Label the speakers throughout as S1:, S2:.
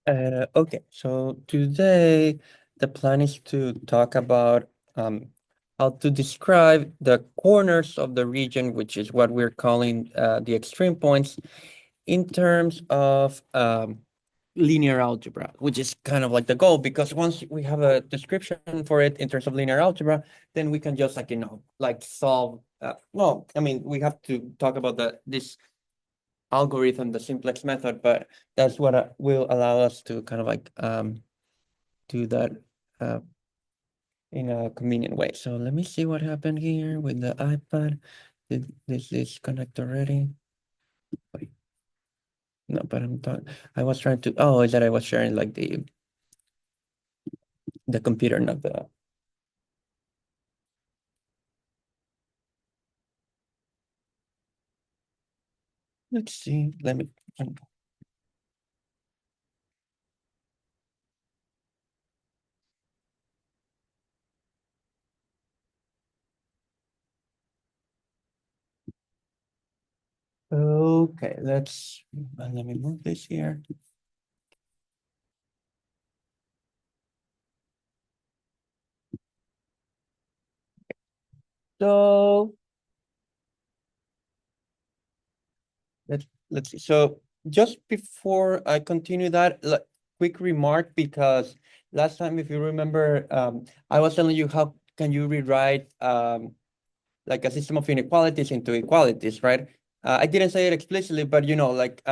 S1: Okay, so today the plan is to talk about how to describe the corners of the region, which is what we're calling the extreme points, in terms of linear algebra, which is kind of like the goal, because once we have a description for it in terms of linear algebra, then we can just like solve. Well, I mean, we have to talk about this algorithm, the simplex method, but that's what will allow us to kind of like do that uh, in a convenient way. So let me see what happened here with the iPad. Did this disconnect already? Wait, no, but I was trying to, oh, is that I was sharing like the computer, not the, let's see, let me, okay, let me move this here. So let's see. So just before I continue that, quick remark, because last time, if you remember, I was telling you how can you rewrite like a system of inequalities into equalities, right? I didn't say it explicitly, but like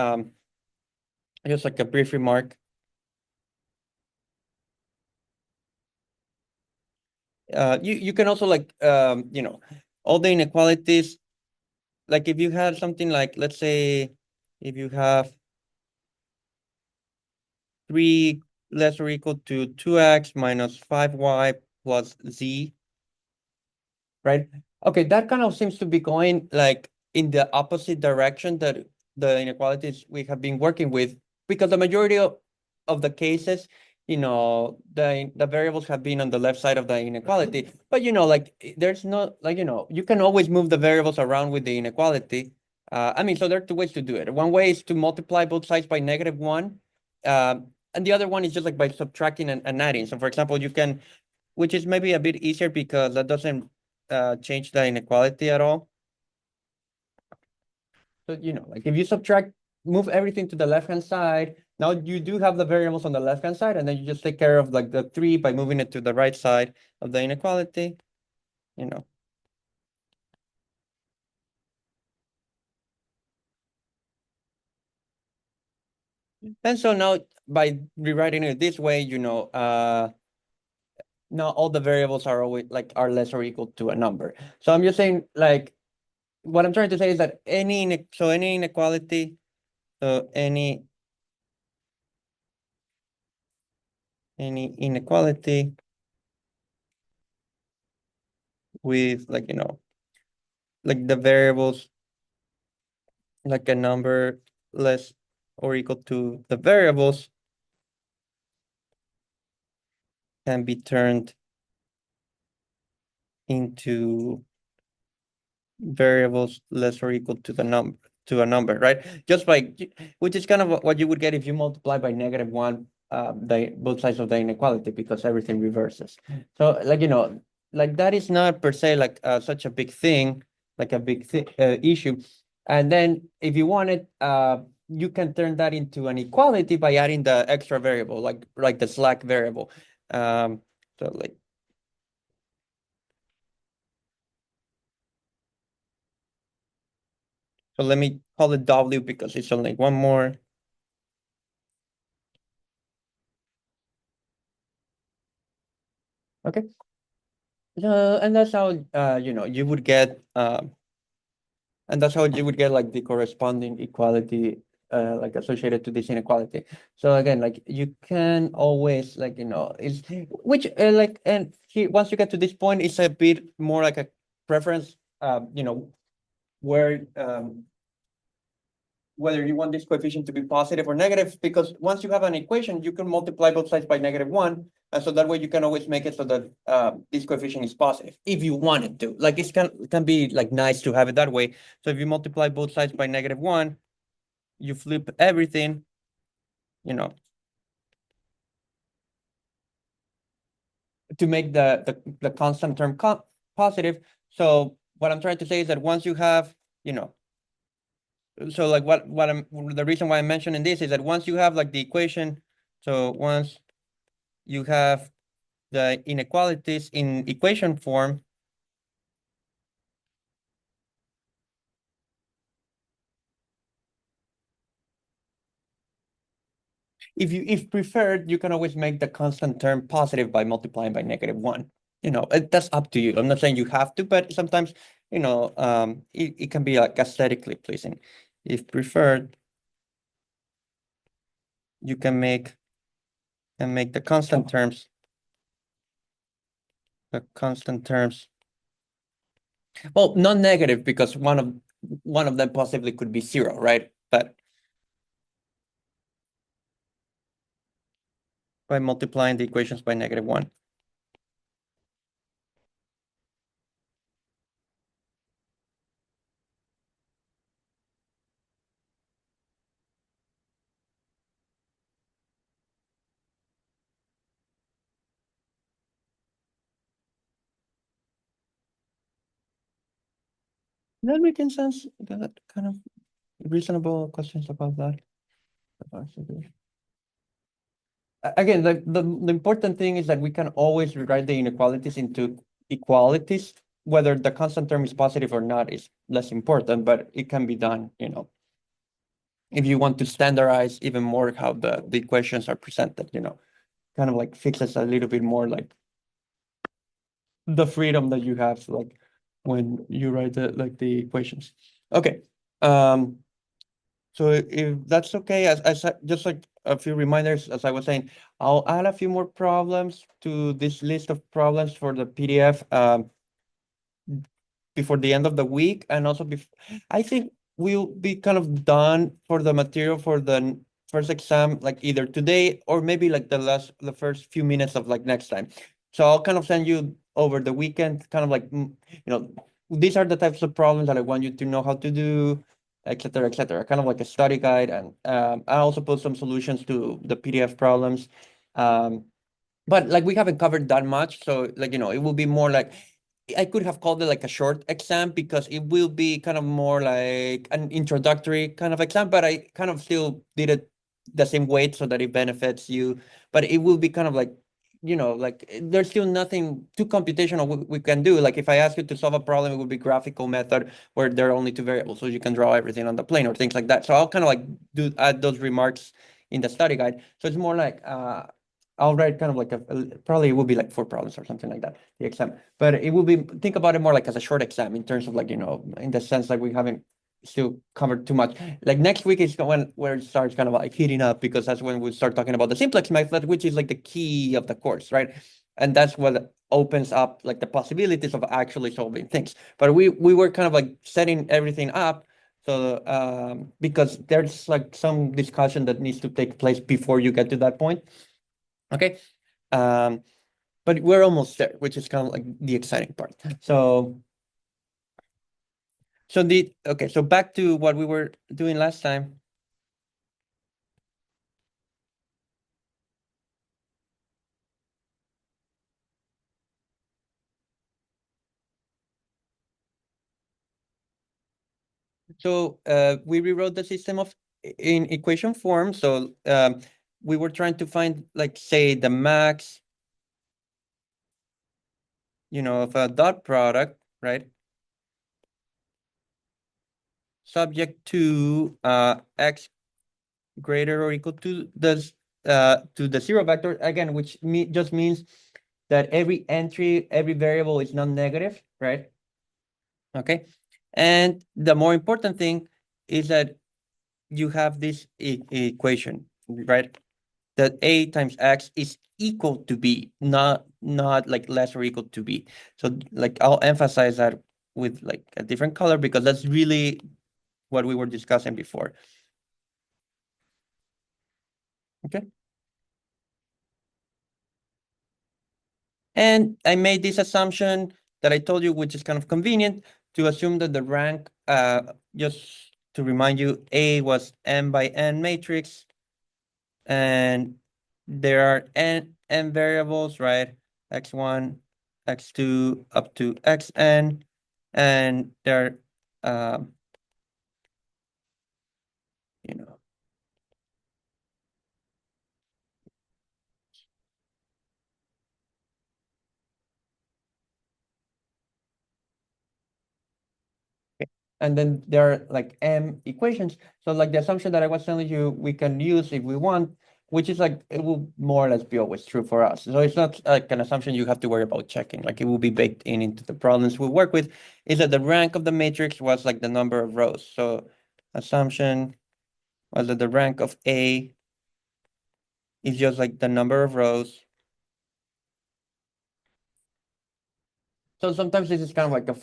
S1: just like a brief remark. You can also like all the inequalities, like if you have something like, let's say, if you have 3 less or equal to 2x minus 5y plus z, right? Okay, that kind of seems to be going like in the opposite direction that the inequalities we have been working with, because the majority of the cases, the variables have been on the left side of the inequality. But like there's no, like, you can always move the variables around with the inequality. I mean, so there are two ways to do it. One way is to multiply both sides by -1. And the other one is just like by subtracting and adding. So for example, you can, which is maybe a bit easier because that doesn't change the inequality at all. So, like if you move everything to the left-hand side, now you do have the variables on the left-hand side, and then you just take care of like the 3 by moving it to the right side of the inequality, you know. And so now by rewriting it this way, now all the variables are always like are less or equal to a number. So I'm just saying, like, what I'm trying to say is that any inequality, so any inequality with, like, like the variables, like a number less or equal to the variables, can be turned into variables less or equal to a number, right? Just by, which is kind of what you would get if you multiply by -1 both sides of the inequality, because everything reverses. So, like, like that is not per se like such a big thing, like a big issue. And then if you want it, you can turn that into an equality by adding the extra variable, like the slack variable. So like, so let me call it W because it's only one more. Okay. And that's how you would get and that's how you would get like the corresponding equality like associated to this inequality. So again, like you can always, like, it's which like, and once you get to this point, it's a bit more like a preference, where whether you want this coefficient to be positive or negative, because once you have an equation, you can multiply both sides by -1. And so that way you can always make it so that this coefficient is positive if you wanted to. Like it can be like nice to have it that way. So if you multiply both sides by -1, you flip everything, you know, to make the constant term positive. So what I'm trying to say is that once you have, you know, so like what I'm the reason why I'm mentioning this is that once you have like the equation, so once you have the inequalities in equation form, if preferred, you can always make the constant term positive by multiplying by -1. You know, that's up to you. I'm not saying you have to, but sometimes, you know, it can be like aesthetically pleasing. If preferred, you can make the constant terms. Well, non-negative because one of them possibly could be 0, right? But by multiplying the equations by -1. That making sense? That kind of reasonable questions about that. Again, the important thing is that we can always rewrite the inequalities into equalities. Whether the constant term is positive or not is less important, but it can be done, you know, if you want to standardize even more how the equations are presented, you know, kind of like fixes a little bit more like the freedom that you have, like when you write the equations. Okay. Um, So if that's okay, just like a few reminders, as I was saying, I'll add a few more problems to this list of problems for the PDF before the end of the week, and also I think we'll be kind of done for the material for the first exam, like either today or maybe like the first few minutes of like next time. So I'll kind of send you over the weekend, kind of like these are the types of problems that I want you to know how to do, etc., etc. Kind of like a study guide, and I also put some solutions to the PDF problems. Um, but like we haven't covered that much, so like it will be more like I could have called it like a short exam because it will be kind of more like an introductory kind of exam, but I kind of still did it the same weight so that it benefits you. But it will be kind of like, like there's still nothing too computational we can do. Like if I ask you to solve a problem, it would be graphical method where there are only two variables, so you can draw everything on the plane or things like that. So I'll kind of like add those remarks in the study guide. So it's more like I'll write kind of like probably it will be like 4 problems or something like that, the exam. But it will be, think about it more like as a short exam in terms of like, in the sense like we haven't still covered too much. Like next week is when where it starts kind of like heating up because that's when we start talking about the simplex method, which is like the key of the course, right? And that's what opens up like the possibilities of actually solving things. But we were kind of like setting everything up. So because there's like some discussion that needs to take place before you get to that point. Okay. Um, but we're almost there, which is kind of like the exciting part. So back to what we were doing last time. So we rewrote the system in equation form. So we were trying to find, like, say, the max, of a dot product, right? Subject to x greater or equal to the zero vector again, which just means that every entry, every variable is non-negative, right? Okay. And the more important thing is that you have this equation, right? That a times x is equal to b, not like less or equal to b. So like I'll emphasize that with like a different color because that's really what we were discussing before. Okay. And I made this assumption that I told you, which is kind of convenient, to assume that the rank, just to remind you, A was n by n matrix, and there are n variables, right? x1, x2, up to xn, and they're, you know, and then there are like m equations. So like the assumption that I was telling you, we can use if we want, which is like, it will more or less be always true for us. So it's not like an assumption you have to worry about checking, like it will be baked in into the problems we work with, is that the rank of the matrix was like the number of rows. So assumption was that the rank of A is just like the number of rows. So sometimes this is kind of like a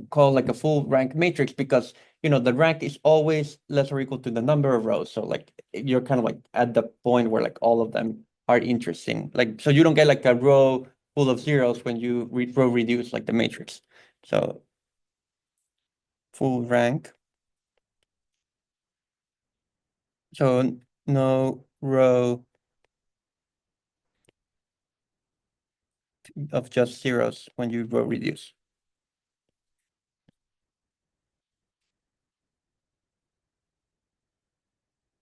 S1: called like a full rank matrix, because the rank is always less or equal to the number of rows. So like you're kind of like at the point where like all of them are interesting. Like, so you don't get like a row full of zeros when you row reduce like the matrix. So full rank. So no row of just zeros when you row reduce.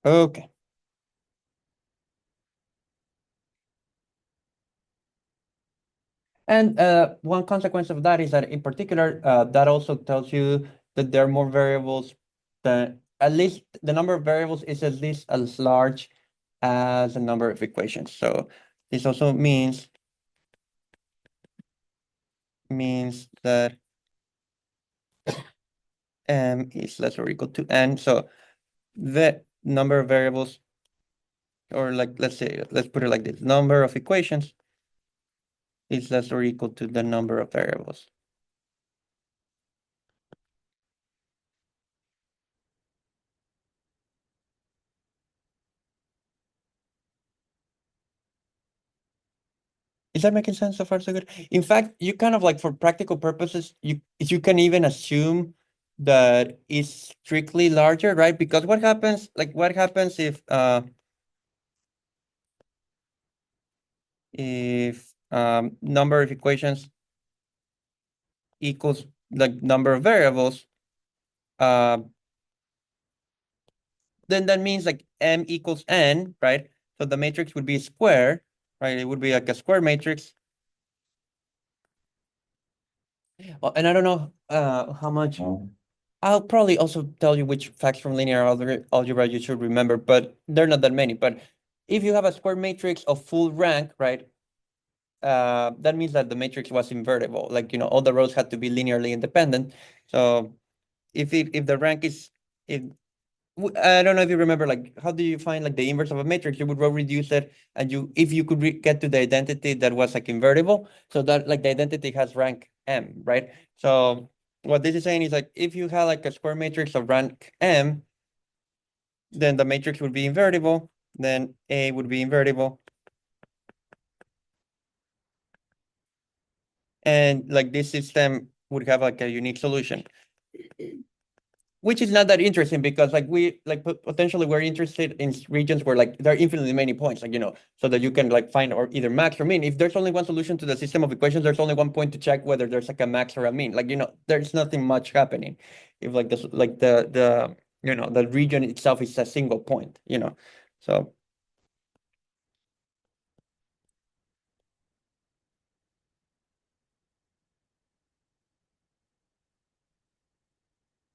S1: Okay. And one consequence of that is that in particular, that also tells you that there are more variables, that at least the number of variables is at least as large as the number of equations. So this also means that m is less or equal to n. So the number of variables, or like, let's put it like this, number of equations is less or equal to the number of variables. Is that making sense so far, so good? In fact, you kind of like, for practical purposes, you can even assume that it's strictly larger, right? Because what happens if number of equations equals like number of variables, uh, then that means like m equals n, right? So the matrix would be a square, right? It would be like a square matrix. Well, and I don't know how much. I'll probably also tell you which facts from linear algebra you should remember, but they're not that many. But if you have a square matrix of full rank, right, that means that the matrix was invertible. Like, all the rows had to be linearly independent. So if the rank is, if I don't know if you remember, like, how do you find like the inverse of a matrix? You would row reduce it, and if you could get to the identity that was like invertible, so that like the identity has rank m, right? So what this is saying is like, if you had like a square matrix of rank m, then the matrix would be invertible, then A would be invertible, and like this system would have like a unique solution. Which is not that interesting, because like we like potentially we're interested in regions where like there are infinitely many points, like so that you can like find or either max or mean. If there's only one solution to the system of equations, there's only one point to check whether there's like a max or a mean. Like there's nothing much happening if like this like the region itself is a single point. So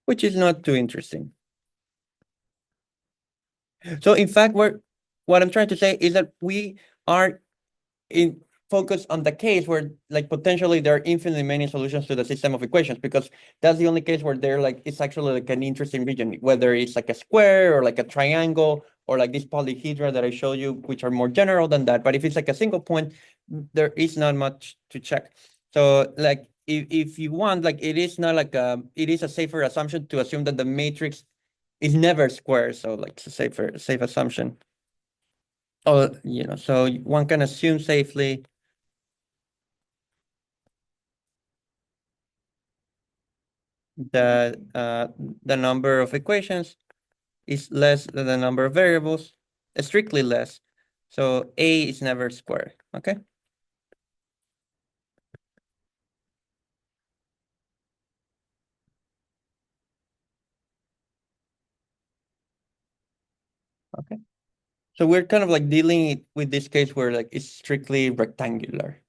S1: which is not too interesting. So in fact, what I'm trying to say is that we are in focus on the case where like potentially there are infinitely many solutions to the system of equations, because that's the only case where they're like, it's actually like an interesting region, whether it's like a square or like a triangle or like this polyhedra that I showed you, which are more general than that. But if it's like a single point, there is not much to check. So like if you want, like it is not like it is a safer assumption to assume that the matrix is never square. So like it's a safe assumption. Oh, so one can assume safely that the number of equations is less than the number of variables, strictly less. So A is never square, okay? Okay. So we're kind of like dealing with this case where like it's strictly rectangular.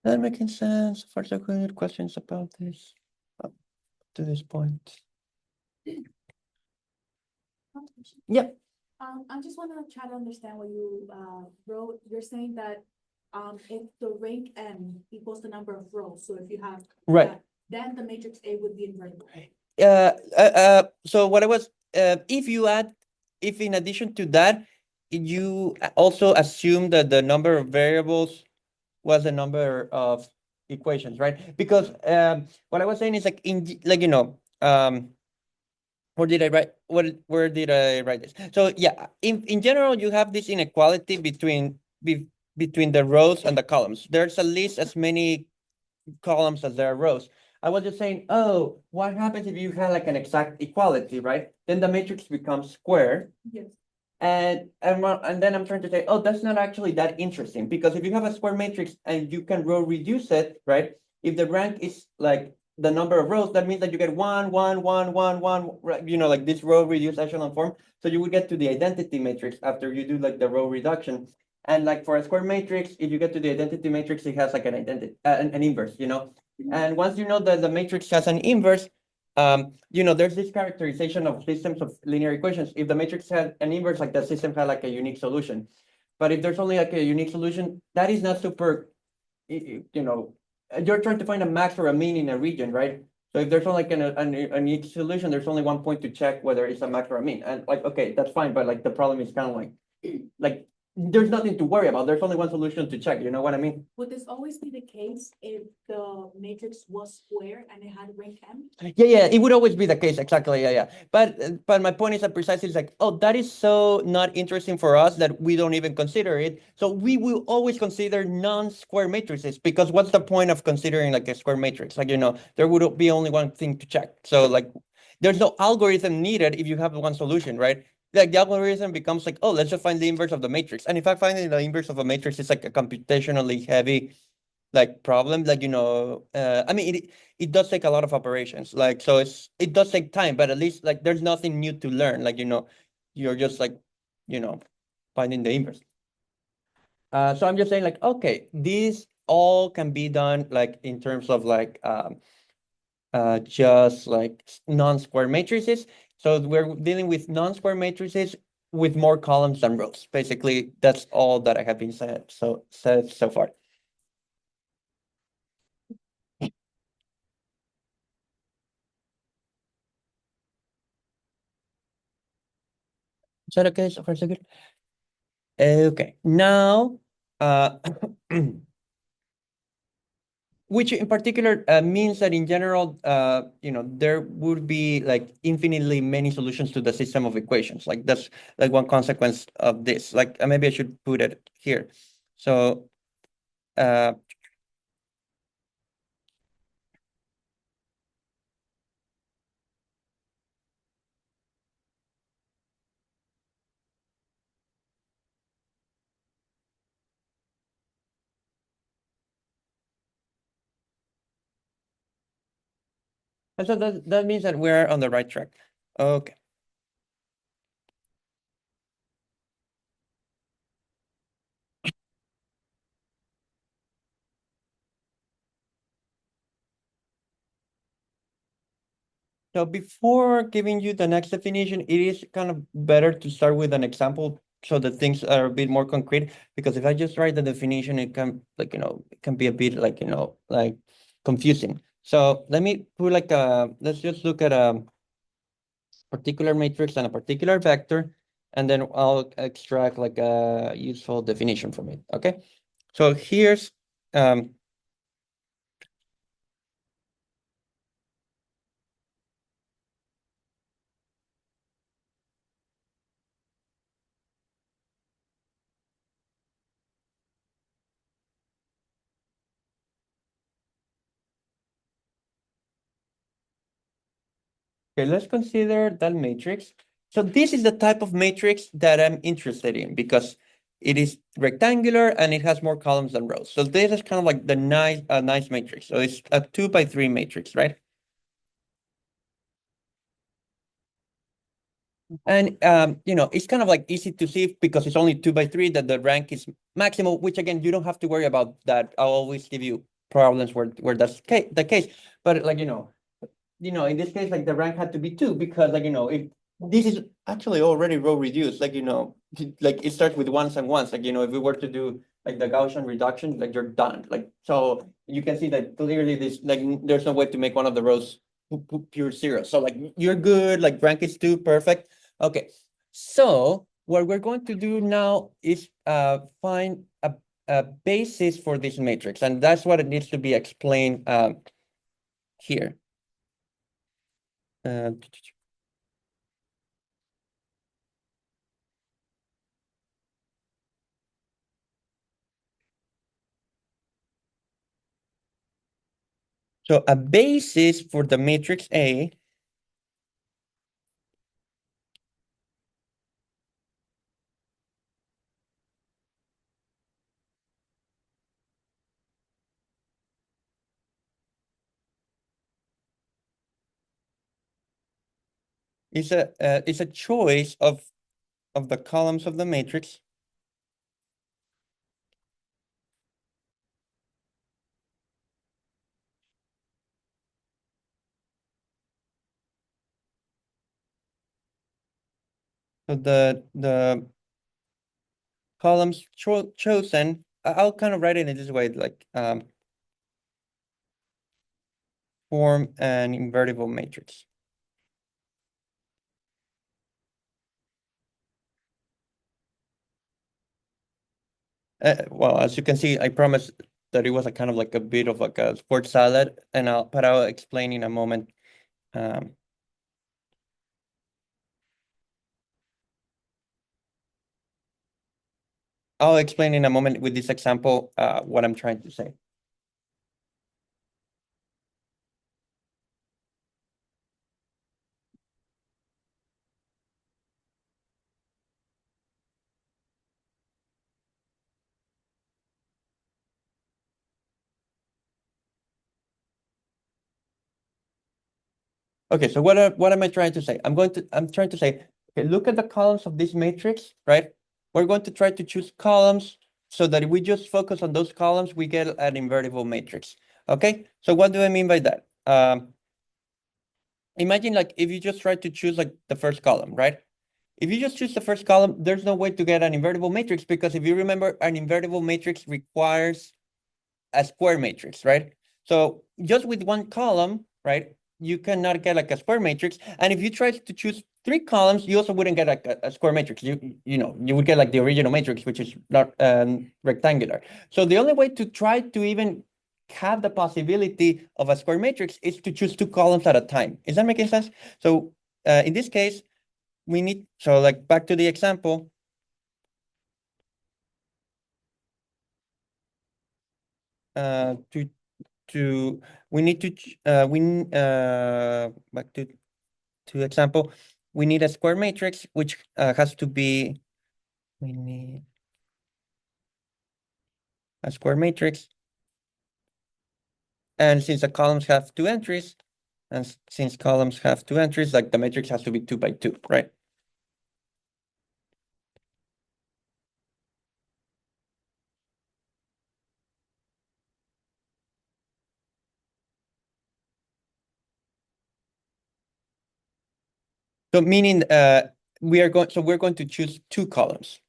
S1: That making sense? For so good questions about this up to this point. Yeah,
S2: I just wanna try to understand what you, wrote. You're saying that, if the rank n equals the number of rows, so if you have.
S1: right.
S2: that, then the matrix A would be invertible.
S1: So what I was, if in addition to that, you also assume that the number of variables was the number of equations, right? Because what I was saying is like where did I write where did I write this? So yeah, in general, you have this inequality between the rows and the columns. There's at least as many columns as there are rows. I was just saying, oh, what happens if you have like an exact equality, right? Then the matrix becomes square.
S2: Yes.
S1: And then I'm trying to say, oh, that's not actually that interesting because if you have a square matrix and you can row reduce it, right? If the rank is like the number of rows, that means that you get one, one, one, one, one, right? You know, like this row reduced echelon form. So you would get to the identity matrix after you do like the row reduction. And like for a square matrix, if you get to the identity matrix, it has like an identity, an inverse, you know? And once you know that the matrix has an inverse, there's this characterization of systems of linear equations. If the matrix had an inverse, like the system had like a unique solution. But if there's only like a unique solution, that is not super, you're trying to find a max or a mean in a region, right? So if there's only like a unique solution, there's only one point to check whether it's a max or a mean. And like, okay, that's fine. But like the problem is kind of like there's nothing to worry about. There's only one solution to check. You know what I mean?
S2: Would this always be the case if the matrix was square and it had rank m?
S1: Yeah, it would always be the case. Exactly. Yeah. But my point is that precisely it's like, oh, that is so not interesting for us that we don't even consider it. So we will always consider non-square matrices because what's the point of considering like a square matrix? Like, there would be only one thing to check. So like, there's no algorithm needed if you have one solution, right? Like the algorithm becomes like, oh, let's just find the inverse of the matrix. And if I find the inverse of a matrix, it's like a computationally heavy like problem. Like, I mean, it does take a lot of operations. Like, so it does take time, but at least like there's nothing new to learn. Like, you're just like, you know, finding the inverse. So I'm just saying like, okay, these all can be done like in terms of like just like non-square matrices. So we're dealing with non-square matrices with more columns than rows. Basically, that's all that I have been said so far. Is that okay so far so good? Okay, now, uh, which in particular means that in general, there would be like infinitely many solutions to the system of equations. Like that's like one consequence of this. Like maybe I should put it here. So, uh, and so that means that we're on the right track. Okay. So before giving you the next definition, it is kind of better to start with an example so that things are a bit more concrete. Because if I just write the definition, it can it can be a bit like confusing. So let me put let's just look at a particular matrix and a particular vector, and then I'll extract like a useful definition from it. Okay. So here's um Okay, let's consider that matrix. So this is the type of matrix that I'm interested in because it is rectangular and it has more columns than rows. So this is kind of like the nice matrix. So it's a 2x3 matrix, right? And it's kind of like easy to see because it's only 2x3 that the rank is maximal, which again, you don't have to worry about that. I'll always give you problems where that's the case. But like, in this case, like the rank had to be 2 because like, if this is actually already row reduced, like, like it starts with ones and ones. Like, if we were to do like the Gaussian reduction, like you're done. Like, so you can see that clearly this, like, there's no way to make one of the rows pure zero. So like you're good, like rank is 2, perfect. Okay, so what we're going to do now is find a basis for this matrix, and that's what it needs to be explained here. Uh, so a basis for the matrix A is a choice of the columns of the matrix so the columns chosen. I'll kind of write it in this way, like form an invertible matrix. Well, as you can see, I promised that it was a kind of like a bit of like a sport salad, and I'll explain in a moment. Um, I'll explain in a moment with this example what I'm trying to say. Okay, so what am I trying to say? I'm trying to say, okay, look at the columns of this matrix, right? We're going to try to choose columns so that if we just focus on those columns, we get an invertible matrix. Okay, so what do I mean by that? Imagine like if you just try to choose like the first column, right? If you just choose the first column, there's no way to get an invertible matrix because if you remember, an invertible matrix requires a square matrix, right? So just with one column, right, you cannot get like a square matrix. And if you try to choose 3 columns, you also wouldn't get like a square matrix. You would get like the original matrix, which is not rectangular. So the only way to try to even have the possibility of a square matrix is to choose 2 columns at a time. Is that making sense? So in this case, so like back to the example, to we need to back to example, we need a square matrix which has to be, we need a square matrix, and since the columns have 2 entries, and since columns have 2 entries, like the matrix has to be 2 by 2, right? So meaning we're going to choose 2 columns.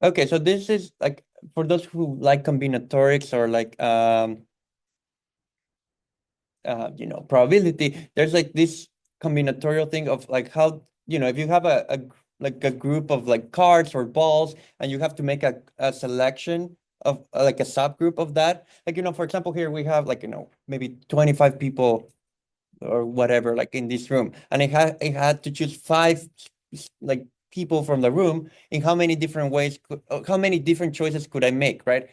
S1: Okay, so this is like for those who like combinatorics or like probability, there's like this combinatorial thing of like how, if you have like a group of like cards or balls and you have to make a selection of like a subgroup of that. Like, for example, here we have like, maybe 25 people or whatever, like in this room. And it had to choose 5 like people from the room. In how many different ways how many different choices could I make, right?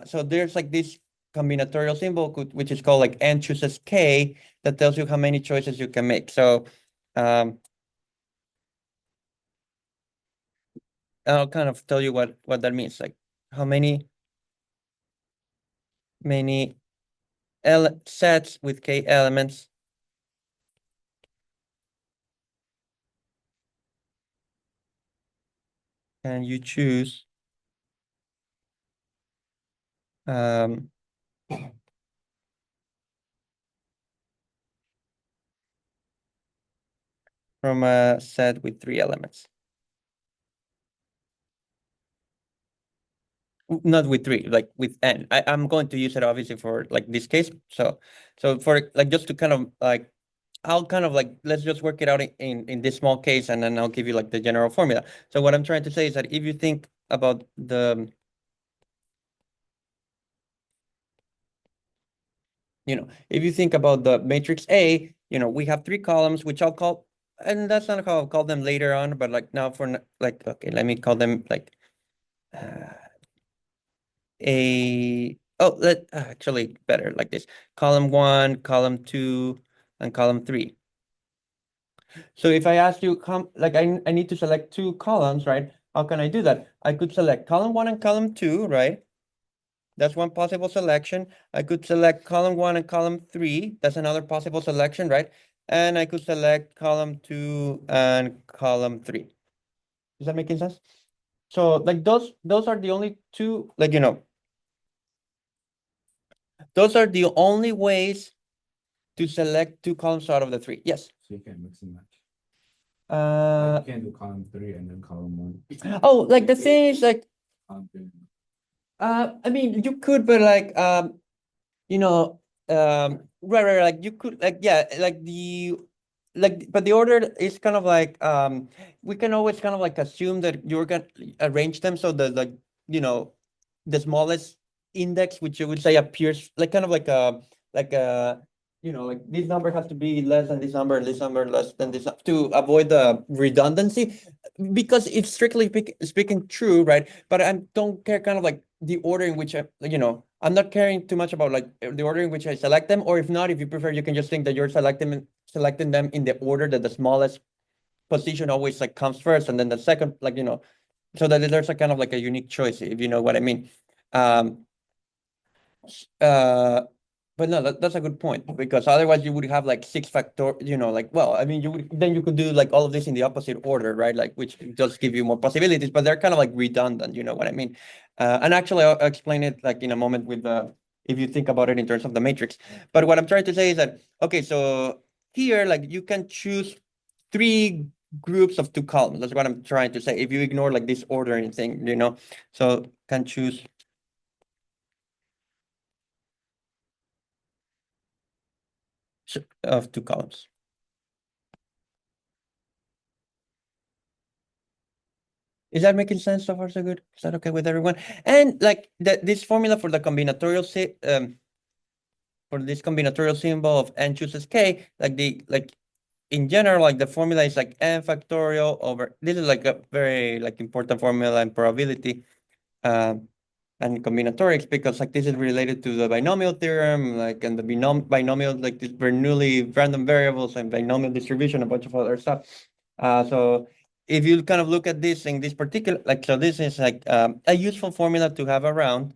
S1: So there's like this combinatorial symbol, which is called like n chooses k, that tells you how many choices you can make. So I'll kind of tell you what that means, like how many sets with k elements can you choose from a set with 3 elements. Not with 3, like with n. I'm going to use it obviously for like this case. So for like just to kind of like I'll kind of like let's just work it out in this small case, and then I'll give you like the general formula. So what I'm trying to say is that if you think about if you think about the matrix A, we have 3 columns, which I'll call, and that's not how I'll call them later on, but like now for like, okay, let me call them like uh, actually better like this: column 1, column 2, and column 3. So if I ask you, like I need to select 2 columns, right? How can I do that? I could select column 1 and column 2, right? That's one possible selection. I could select column 1 and column 3. That's another possible selection, right? And I could select column 2 and column 3. Is that making sense? So like those are the only two, like those are the only ways to select 2 columns out of the 3. Yes.
S3: So you can mix and match.
S1: Uh,
S3: You can't do column 3 and then column 1.
S1: oh, like the thing is like,
S3: Column 3.
S1: I mean, you could, but like, you know, right, like you could, like, yeah, but the order is kind of like, we can always kind of like assume that you're gonna arrange them so that like, you know, the smallest index, which you would say appears like kind of like a, like this number has to be less than this number less than this, to avoid the redundancy, because it's strictly speaking true, right? But I don't care kind of like the order in which I'm not caring too much about like the order in which I select them, or if not, if you prefer, you can just think that you're selecting them in the order that the smallest position always like comes first, and then the second, like, so that there's a kind of like a unique choice, if you know what I mean. Um, uh, but no, that's a good point, because otherwise you would have like 6 factor, like, well, I mean, you could do like all of this in the opposite order, right? Like, which does give you more possibilities, but they're kind of like redundant, you know what I mean? And actually, I'll explain it like in a moment if you think about it in terms of the matrix. But what I'm trying to say is that, okay, so here, like, you can choose 3 groups of 2 columns. That's what I'm trying to say. If you ignore like this ordering thing, so can choose of 2 columns. Is that making sense so far, so good? Is that okay with everyone? And like this formula for the for this combinatorial symbol of n chooses k, like in general, like the formula is like n factorial over, this is like a very like important formula in probability and combinatorics, because like this is related to the binomial theorem, like, and the binomial, like these Bernoulli random variables and binomial distribution, a bunch of other stuff. So if you kind of look at this in this particular, like, so this is like a useful formula to have around.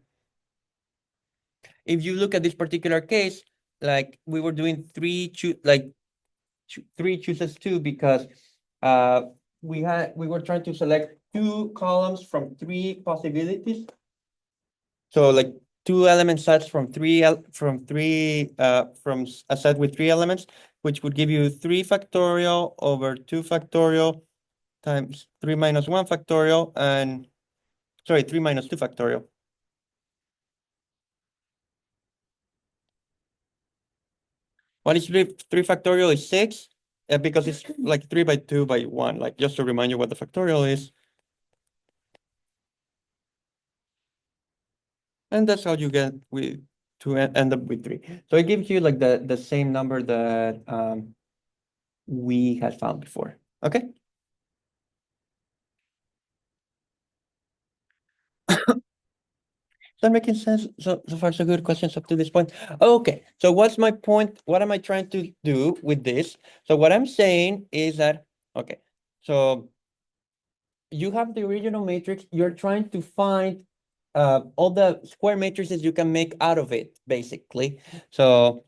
S1: If you look at this particular case, like we were doing 3 chooses 2, because uh we were trying to select 2 columns from 3 possibilities. So like 2 element sets from a set with 3 elements, which would give you 3 factorial over 2 factorial times 3 minus 1 factorial, and sorry, 3 minus 2 factorial. What is 3 factorial is 6, because it's like 3 by 2 by 1, like just to remind you what the factorial is. And that's how you get to end up with 3. So it gives you like the same number that we had found before. Okay. that making sense? So far, so good. Questions up to this point. Okay, so what's my point? What am I trying to do with this? So what I'm saying is that, okay, so you have the original matrix, you're trying to find all the square matrices you can make out of it, basically. So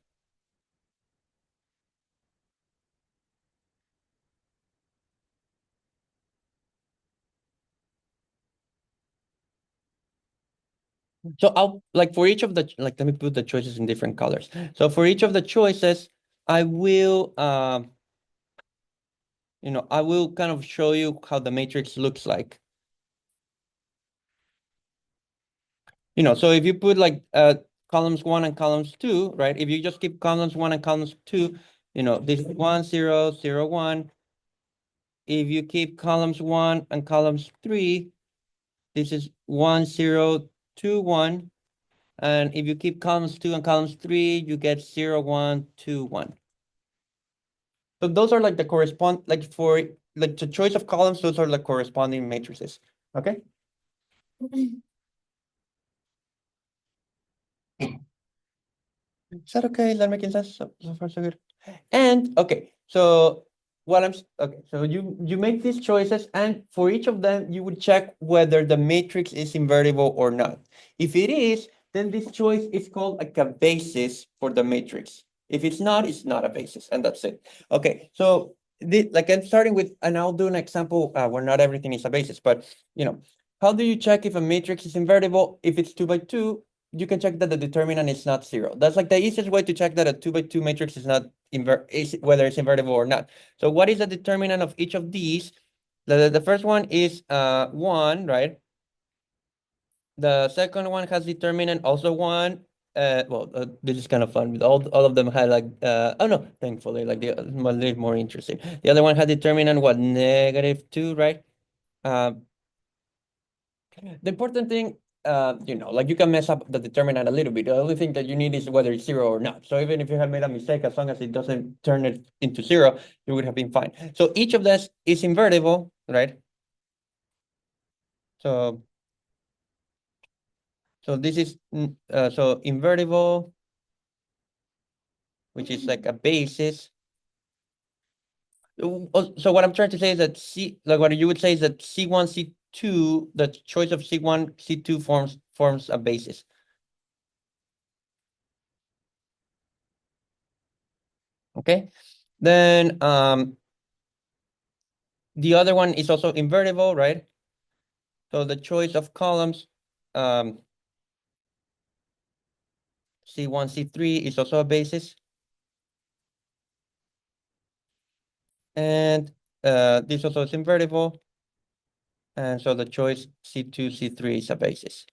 S1: I'll like for each of the like let me put the choices in different colors. So for each of the choices, I will I will kind of show you how the matrix looks like. So if you put like columns 1 and columns 2, right? If you just keep columns 1 and columns 2, this is 1, 0, 0, 1. If you keep columns 1 and columns 3, this is 1, 0, 2, 1. And if you keep columns 2 and columns 3, you get 0, 1, 2, 1. So those are like the for like the choice of columns, those are the corresponding matrices. Okay? Is that okay? Is that making sense? So far, so good. And okay, so okay, so you make these choices, and for each of them, you would check whether the matrix is invertible or not. If it is, then this choice is called like a basis for the matrix. If it's not a basis, and that's it. Okay, so like I'm starting with, and I'll do an example where not everything is a basis, but how do you check if a matrix is invertible? If it's 2 by 2, you can check that the determinant is not 0. That's like the easiest way to check that a 2 by 2 matrix is not whether it's invertible or not. So what is the determinant of each of these? The first one is 1, right? The second one has determinant also 1. This is kind of fun. With all of them had like oh no, thankfully, like the one is more interesting. The other one had determinant what, -2, right? The important thing, like you can mess up the determinant a little bit. The only thing that you need is whether it's 0 or not. So even if you have made a mistake, as long as it doesn't turn it into 0, you would have been fine. So each of this is invertible, right? So this is so invertible, which is like a basis. So what I'm trying to say is that like what you would say is that C1, C2, the choice of C1, C2 forms a basis. Okay, then the other one is also invertible, right? So the choice of columns, C1, C3 is also a basis. And this also is invertible. And so the choice C2, C3 is a basis.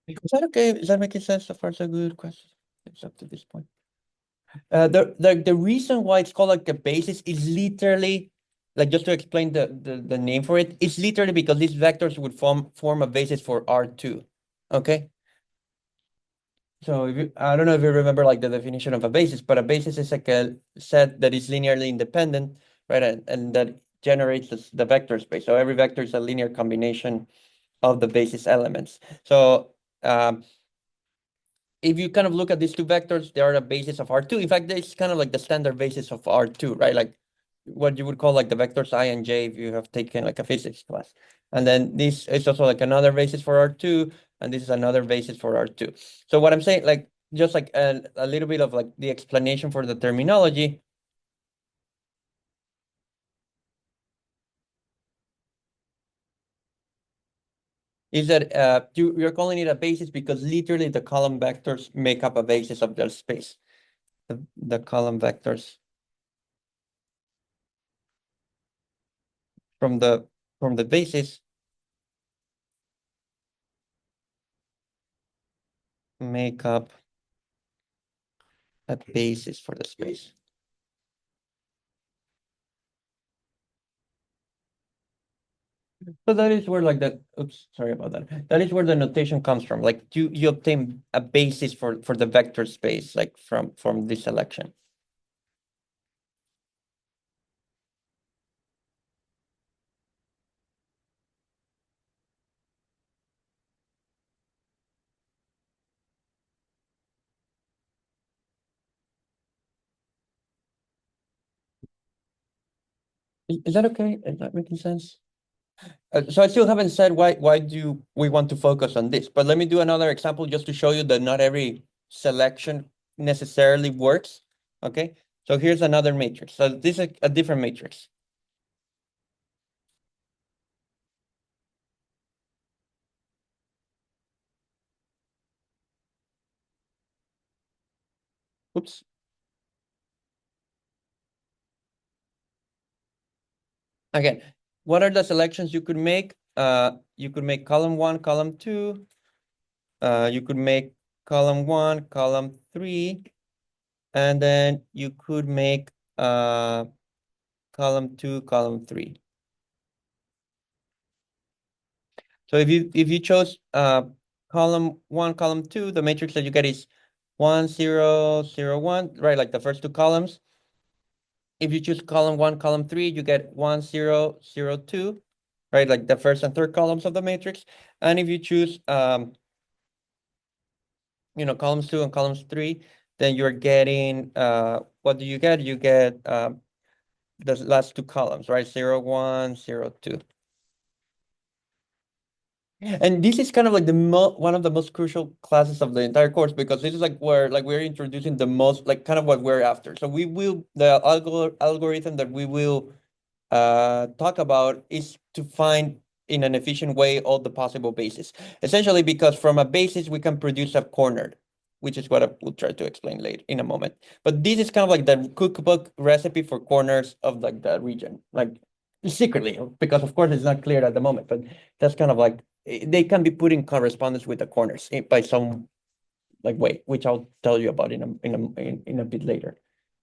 S1: Is that okay? Is that making sense? So far, so good question. It's up to this point. The reason why it's called like a basis is literally, like just to explain the name for it, it's literally because these vectors would form a basis for R2. Okay. So I don't know if you remember like the definition of a basis, but a basis is like a set that is linearly independent, right? And that generates the vector space. So every vector is a linear combination of the basis elements. So if you kind of look at these two vectors, they are the basis of R2. In fact, it's kind of like the standard basis of R2, right? Like what you would call like the vectors I and J if you have taken like a physics class. And then this is also like another basis for R2, and this is another basis for R2. So what I'm saying, like just like a little bit of like the explanation for the terminology is that you're calling it a basis because literally the column vectors make up a basis of the space. The column vectors from the basis make up a basis for the space. So that is where like oops, sorry about that. That is where the notation comes from. Like you obtain a basis for the vector space, like from this selection. Is that okay? Is that making sense? So I still haven't said why do we want to focus on this, but let me do another example just to show you that not every selection necessarily works. Okay, so here's another matrix. So this is a different matrix. Oops. Again, what are the selections you could make? You could make column 1, column 2. You could make column 1, column 3, and then you could make column 2, column 3. So if you chose column 1, column 2, the matrix that you get is 1, 0, 0, 1, right? Like the first two columns. If you choose column 1, column 3, you get 1, 0, 0, 2, right? Like the first and third columns of the matrix. And if you choose columns 2 and columns 3, then you're getting what do you get? You get the last two columns, right? 0, 1, 0, 2. And this is kind of like one of the most crucial classes of the entire course, because this is like where we're introducing the most, like, kind of what we're after. So the algorithm that we will talk about is to find in an efficient way all the possible bases. Essentially, because from a basis we can produce a corner, which is what I will try to explain later in a moment. But this is kind of like the cookbook recipe for corners of like the region, like secretly, because of course it's not clear at the moment, but that's kind of like they can be put in correspondence with the corners by some like way, which I'll tell you about in a bit later.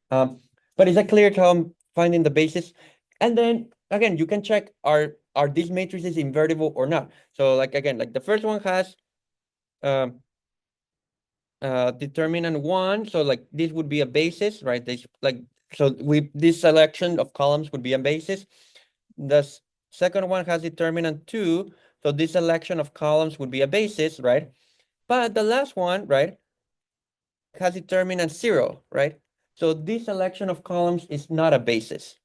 S1: But is that clear how I'm finding the basis? And then again, you can check are these matrices invertible or not. So like again, like the first one has um determinant 1, so like this would be a basis, right? This selection of columns would be a basis. The second one has determinant 2, so this selection of columns would be a basis, right? But the last one, right, has determinant 0, right? So this selection of columns is not a basis.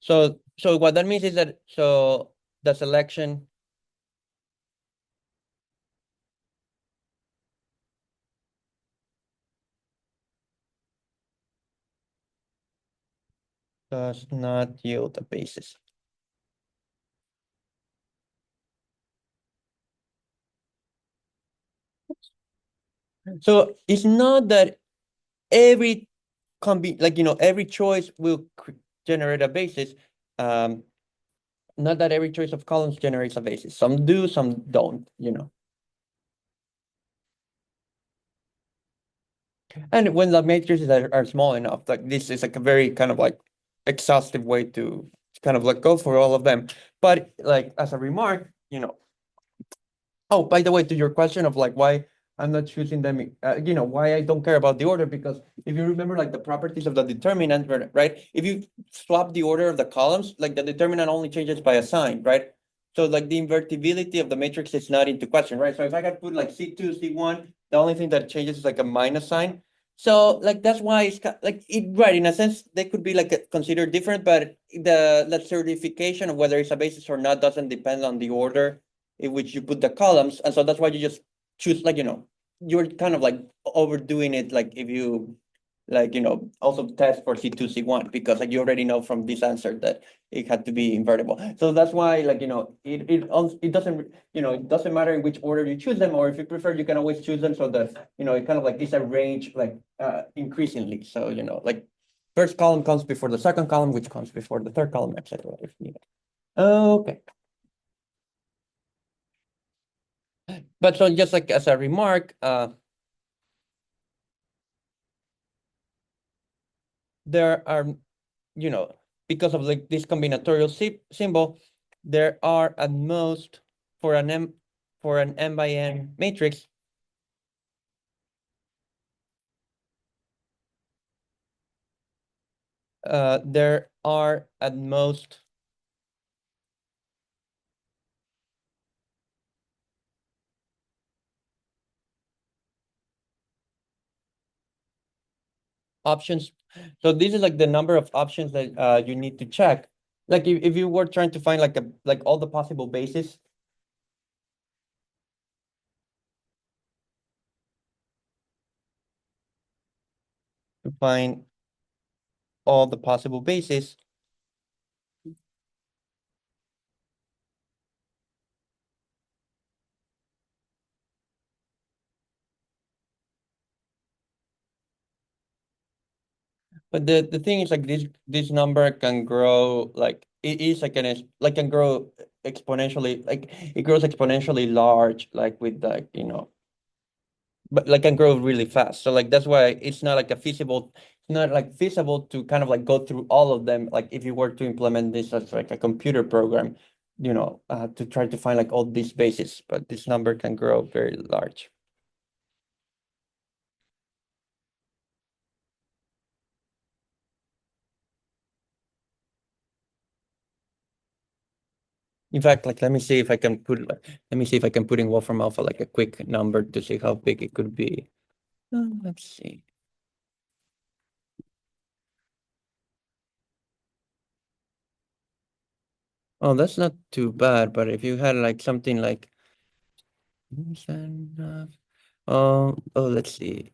S1: So what that means is that the selection does not yield a basis. So it's not that every every choice will generate a basis. Not that every choice of columns generates a basis. Some do, some don't. And when the matrices are small enough, like this is like a very kind of like exhaustive way to kind of like go for all of them. But like as a remark, oh, by the way, to your question of like why I'm not choosing them, why I don't care about the order, because if you remember like the properties of the determinant, right? If you swap the order of the columns, like the determinant only changes by a sign, right? So like the invertibility of the matrix is not into question, right? So if I can put like C2, C1, the only thing that changes is like a minus sign. So like that's why it's like right, in a sense they could be like considered different, but the certification of whether it's a basis or not doesn't depend on the order in which you put the columns. And so that's why you just choose, like, you're kind of like overdoing it. Like if you also test for C2, C1, because like you already know from this answer that it had to be invertible. So that's why it doesn't matter in which order you choose them, or if you prefer, you can always choose them so that, it kind of like is a range like increasingly. So, like first column comes before the second column, which comes before the third column, etc. if needed. Okay. But so just like as a remark, there are, because of like this combinatorial symbol, there are at most for an n by n matrix, there are at most options. So this is like the number of options that you need to check. Like if you were trying to find like all the possible bases. To find all the possible bases. But the thing is like this number can grow like it is like like can grow exponentially, like it grows exponentially large, like with like, but like can grow really fast. So like that's why it's not like a feasible, not like feasible to kind of like go through all of them. Like if you were to implement this as like a computer program, to try to find like all these bases, but this number can grow very large. In fact, like let me see if I can put let me see if I can put in Wolfram Alpha like a quick number to see how big it could be. Let's see. Oh, that's not too bad, but if you had like something like let's see.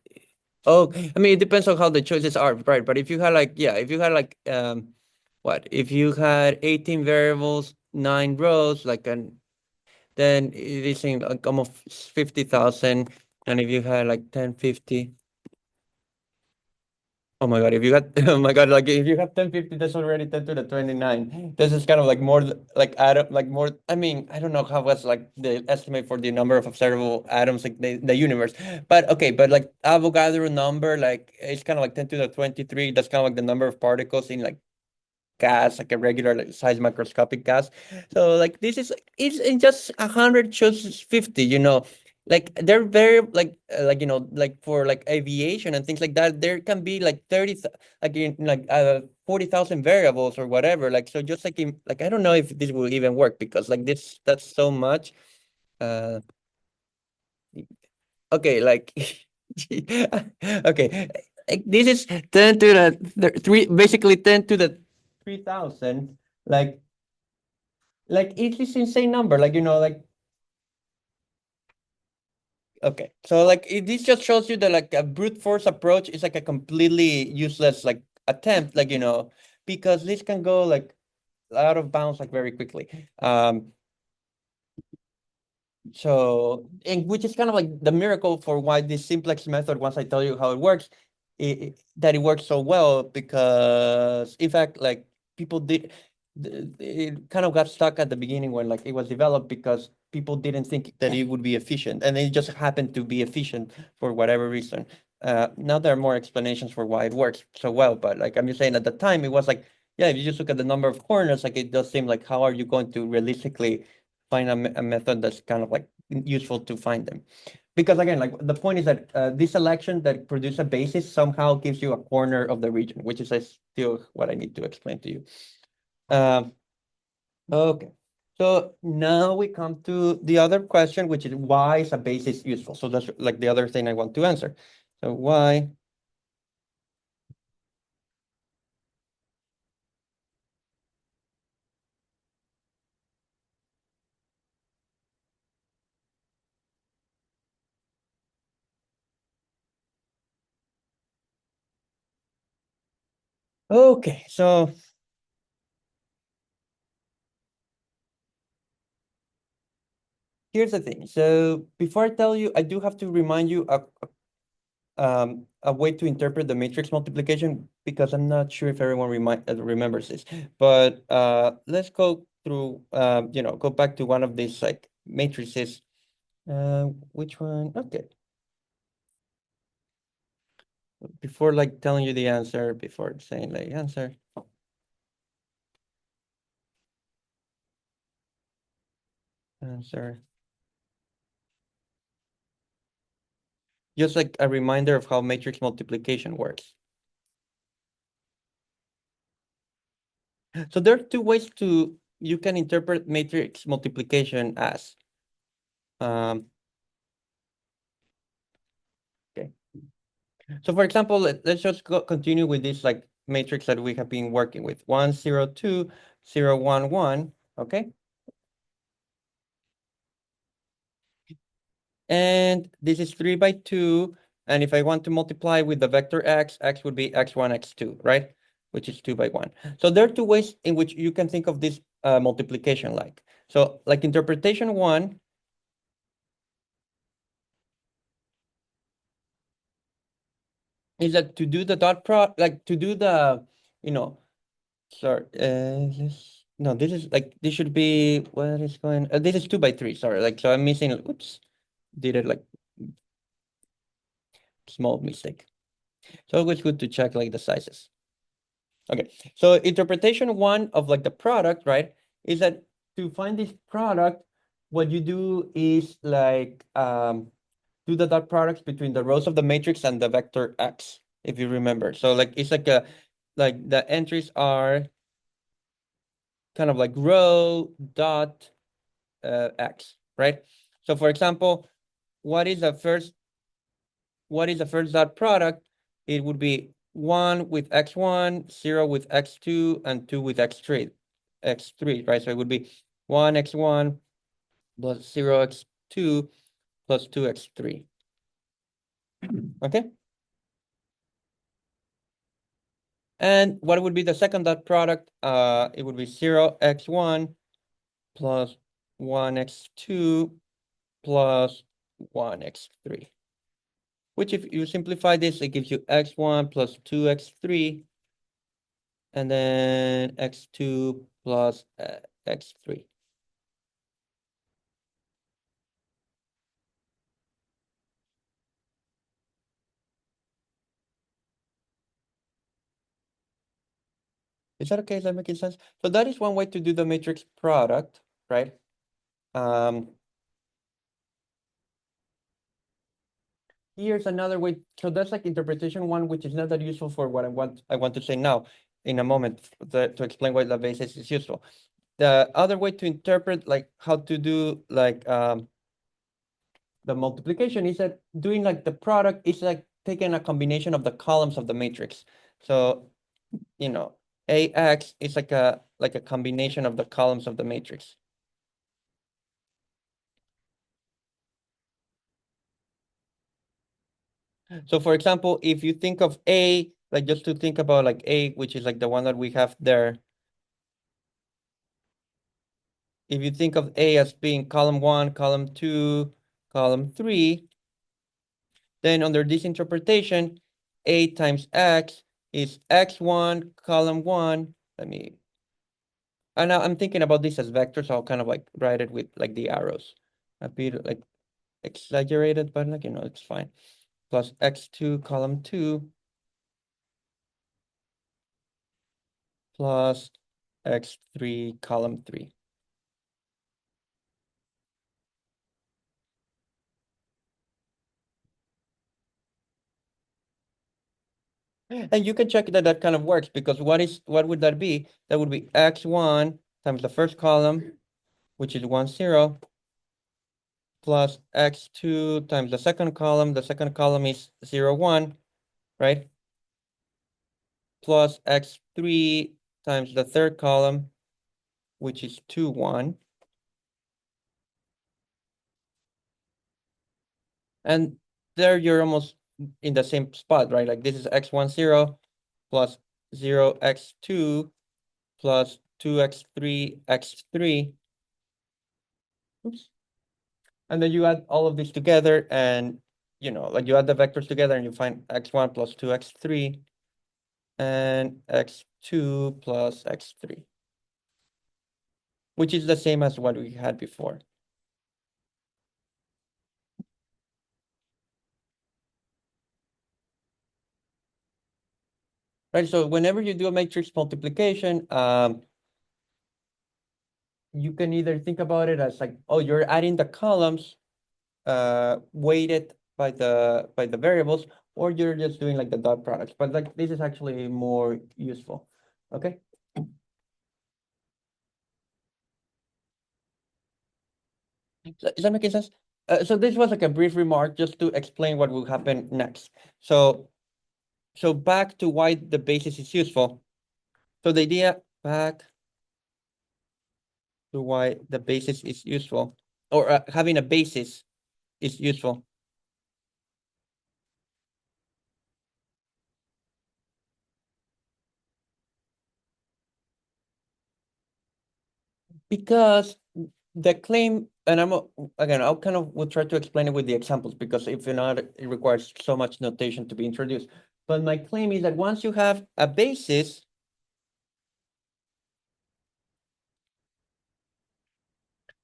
S1: Oh, I mean, it depends on how the choices are, right? But if you had like, yeah, if you had like, what? If you had 18 variables, 9 rows, then it is in like almost 50,000. And if you had like 1050, oh my God, if you got, oh my God, like if you have 1050, that's already 10 to the 29. This is kind of like more like atom, like more, I mean, I don't know how was like the estimate for the number of observable atoms like the universe. But okay, but like Avogadro number, like it's kind of like 10 to the 23. That's kind of like the number of particles in like gas, like a regular like, size microscopic gas. So like this is it's in just 100 chooses 50, like they're very like like for like aviation and things like that, there can be like 30 like in like 40,000 variables or whatever, like so just like in like I don't know if this will even work because like that's so much. uh okay, like okay, like, this is 10 to the 3, basically 10 to the 3,000, like it is insane number, like like okay, so like this just shows you that like a brute force approach is like a completely useless like attempt, like because this can go like out of bounds like very quickly. So, and which is kind of like the miracle for why this simplex method, once I tell you how it works, that it works so well, because in fact, like people did, it kind of got stuck at the beginning when like it was developed because people didn't think that it would be efficient, and it just happened to be efficient for whatever reason. Now there are more explanations for why it works so well, but like I'm just saying at the time it was like, yeah, if you just look at the number of corners, like it does seem like how are you going to realistically find a method that's kind of like useful to find them. Because again, like the point is that this selection that produce a basis somehow gives you a corner of the region, which is still what I need to explain to you. Um, okay, so now we come to the other question, which is why is a basis useful? So that's like the other thing I want to answer. So why? Okay, so here's the thing. So before I tell you, I do have to remind you a way to interpret the matrix multiplication because I'm not sure if everyone remembers this. But let's go through, go back to one of these like matrices. Which one? Okay. Before like telling you the answer, before saying the answer. Answer. Just like a reminder of how matrix multiplication works. So there are two ways you can interpret matrix multiplication as. Um, okay. So for example, let's just continue with this like matrix that we have been working with. 1, 0, 2, 0, 1, 1, okay? And this is 3 by 2. And if I want to multiply with the vector x, x would be x1, x2, right? Which is 2 by 1. So there are two ways in which you can think of this multiplication like. So like interpretation 1 is that to do the dot product, like to do the, you know, sorry, no, this is like, this should be, what is going, this is 2 by 3, sorry. Like, so I'm missing, oops, did it like small mistake. So always good to check like the sizes. Okay, so interpretation 1 of like the product, right, is that to find this product, what you do is like do the dot products between the rows of the matrix and the vector x, if you remember. So like it's like a, like the entries are kind of like row dot x, right? So for example, what is the first dot product? It would be 1 with x1, 0 with x2, and 2 with x3, right? So it would be 1 x1 plus 0 x2 plus 2 x3. Okay? And what would be the second dot product? It would be 0 x1 plus 1 x2 plus 1 x3. Which if you simplify this, it gives you x1 plus 2x3, and then x2 plus x3. Is that okay? Is that making sense? So that is one way to do the matrix product, right? Here's another way. So that's like interpretation 1, which is not that useful for what I want to say now in a moment to explain why the basis is useful. The other way to interpret like how to do like the multiplication is that doing like the product is like taking a combination of the columns of the matrix. So, you know, AX is like a combination of the columns of the matrix. So for example, if you think of A, like just to think about like A, which is like the one that we have there. If you think of A as being column 1, column 2, column 3, then under this interpretation, A times X is X1, column 1. And now I'm thinking about this as vectors, so I'll kind of like write it with like the arrows. A bit like exaggerated, but like, it's fine. Plus X2, column 2, plus X3, column 3. And you can check that that kind of works, because what would that be? That would be X1 times the first column, which is 1, 0, plus X2 times the second column. The second column is 0, 1, right? Plus X3 times the third column, which is 2, 1. And there you're almost in the same spot, right? Like this is X1, 0 plus 0, X2 plus 2x3, x3. Oops. And then you add all of these together, and like you add the vectors together and you find x1 plus 2x3 and x2 plus x3, which is the same as what we had before. Right, so whenever you do a matrix multiplication, you can either think about it as like, oh, you're adding the columns weighted by the variables, or you're just doing like the dot products. But like this is actually more useful. Okay. Is that making sense? So this was like a brief remark just to explain what will happen next. So so back to why the basis is useful. So the idea back to why the basis is useful, or having a basis is useful. Because the claim, and again, I'll kind of will try to explain it with the examples because if not, it requires so much notation to be introduced. But my claim is that once you have a basis,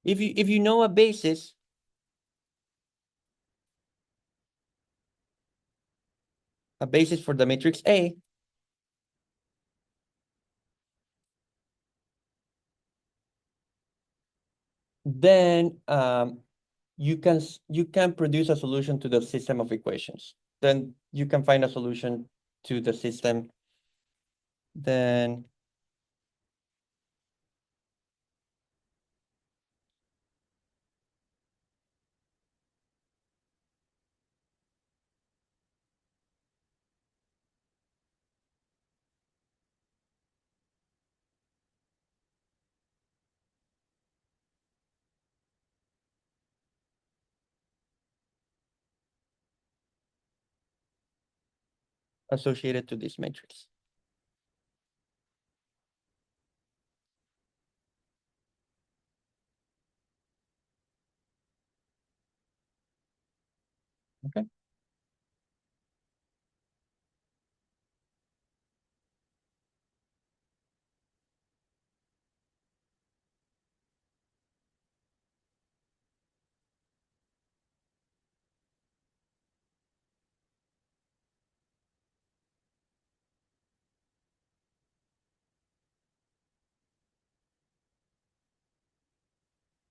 S1: if you know a basis, for the matrix A, then you can produce a solution to the system of equations. Then you can find a solution to the system. Then associated to this matrix. Okay.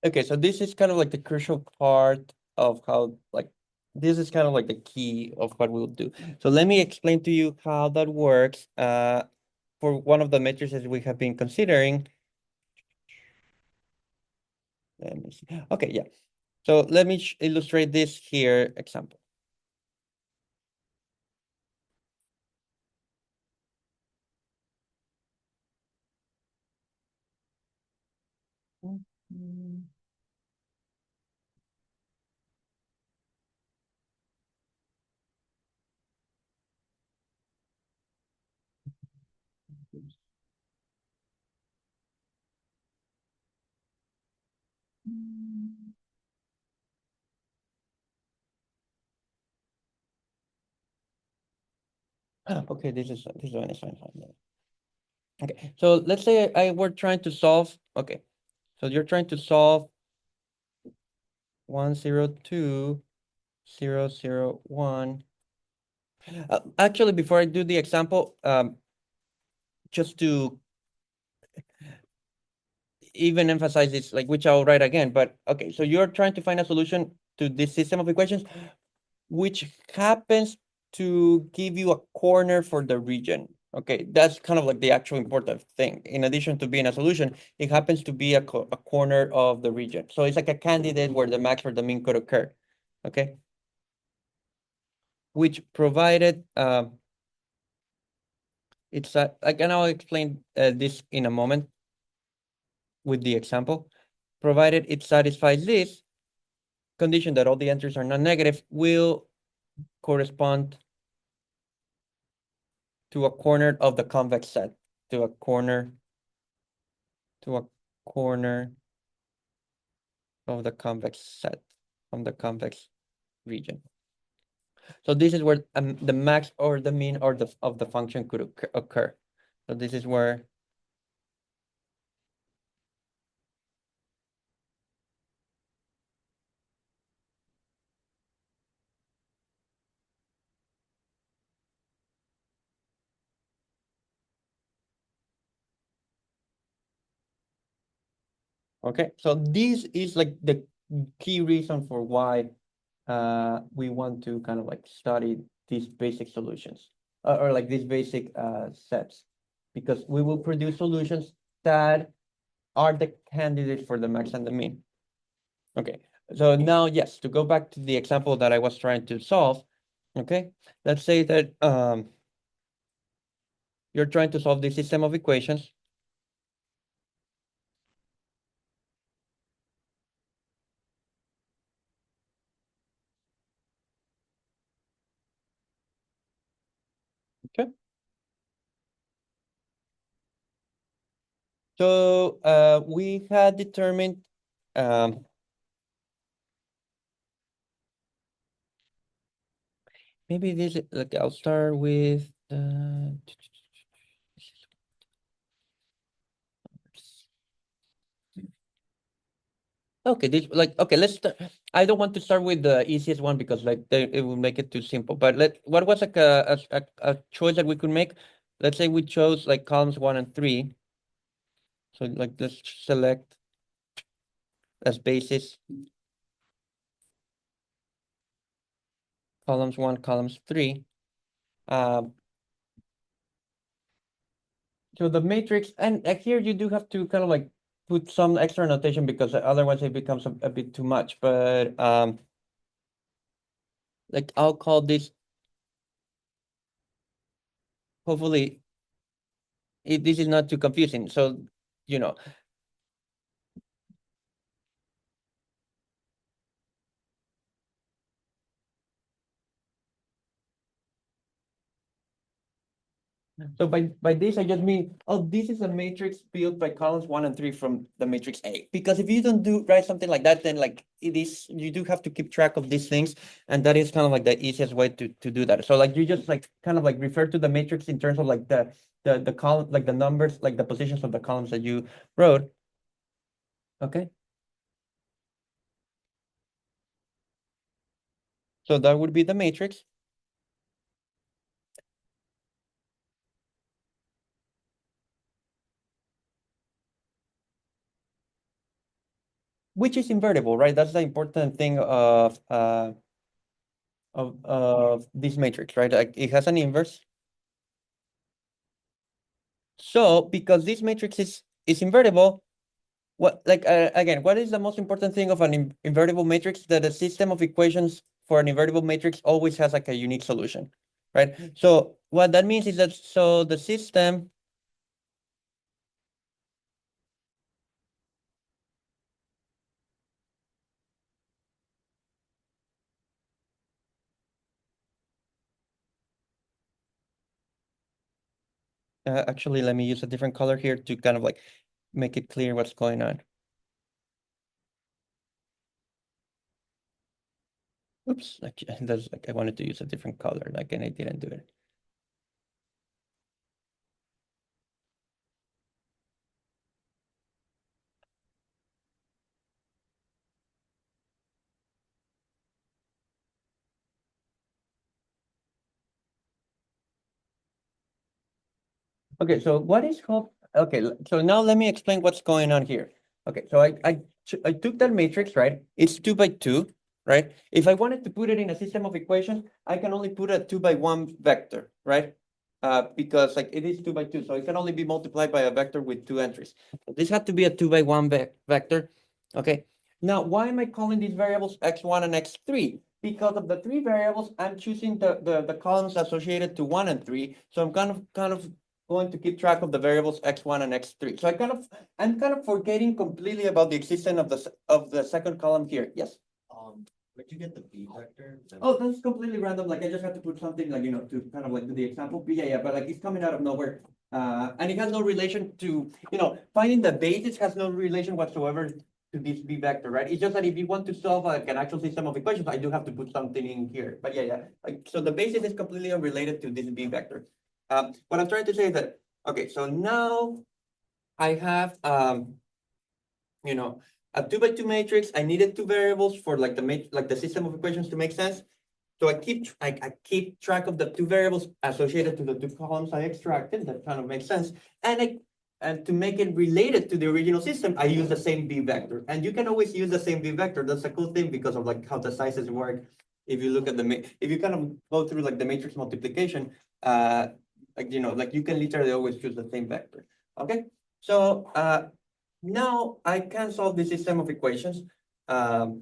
S1: Okay, so this is kind of like the crucial part of how, like, this is kind of like the key of what we'll do. So let me explain to you how that works for one of the matrices we have been considering. Let me see. Okay, yeah. So let me illustrate this here example. Okay, this one is fine. Okay, so let's say we're trying to solve. Okay, so you're trying to solve 102,001. Actually, before I do the example, just to even emphasize this, like, which I'll write again, but okay, so you're trying to find a solution to this system of equations, which happens to give you a corner for the region. Okay, that's kind of like the actual important thing. In addition to being a solution, it happens to be a corner of the region. So it's like a candidate where the max or the mean could occur. Okay, which provided it's again, I'll explain this in a moment with the example. Provided it satisfies this condition that all the entries are non-negative, will correspond to a corner of the convex set, to a corner of the convex set, from the convex region. So this is where the max or the mean or of the function could occur. So this is where okay, so this is like the key reason for why we want to kind of like study these basic solutions or like these basic sets, because we will produce solutions that are the candidates for the max and the mean. Okay, so now, yes, to go back to the example that I was trying to solve, okay, let's say that you're trying to solve this system of equations. Okay. So we had determined maybe this is like I'll start with okay, this like okay, let's start. I don't want to start with the easiest one because like it will make it too simple. But what was like a choice that we could make? Let's say we chose like columns 1 and 3. So like let's select as basis columns 1, columns 3. So the matrix, and here you do have to kind of like put some extra notation because otherwise it becomes a bit too much. But like I'll call this, hopefully this is not too confusing. So, you know, so by this I just mean, oh, this is a matrix built by columns 1 and 3 from the matrix A. Because if you don't write something like that, then like you do have to keep track of these things, and that is kind of like the easiest way to do that. So like you just like kind of like refer to the matrix in terms of like the column, like the numbers, like the positions of the columns that you wrote. Okay. So that would be the matrix. Which is invertible, right? That's the important thing of this matrix, right? Like it has an inverse. So because this matrix is invertible, what like again, what is the most important thing of an invertible matrix? That a system of equations for an invertible matrix always has like a unique solution, right? So what that means is that so the system actually let me use a different color here to kind of like make it clear what's going on. Oops, like that's like I wanted to use a different color, like and I didn't do it. Okay, so what is called, okay, so now let me explain what's going on here. Okay, so I took that matrix, right? It's 2 by 2, right? If I wanted to put it in a system of equations, I can only put a 2 by 1 vector, right? Because like it is 2 by 2, so it can only be multiplied by a vector with 2 entries. So this had to be a 2 by 1 vector. Okay, now why am I calling these variables x1 and x3? Because of the 3 variables, I'm choosing the columns associated to 1 and 3. So I'm kind of going to keep track of the variables x1 and x3. So I'm kind of forgetting completely about the existence of the second column here. Yes.
S4: Where'd you get the B vector?
S1: Oh, that's completely random. Like I just had to put something like, to kind of like do the example. But yeah, but like it's coming out of nowhere. And it has no relation to, finding the basis has no relation whatsoever to this B vector, right? It's just that if you want to solve like an actual system of equations, I do have to put something in here. But yeah. Like, so the basis is completely unrelated to this B vector. What I'm trying to say is that, okay, so now I have, a 2 by 2 matrix. I needed 2 variables for like the system of equations to make sense. So I keep track of the 2 variables associated to the 2 columns I extracted. That kind of makes sense. And to make it related to the original system, I use the same B vector. And you can always use the same B vector. That's a cool thing because of like how the sizes work. If you look at if you kind of go through like the matrix multiplication, like you can literally always choose the same vector. Okay. So now I can solve the system of equations. And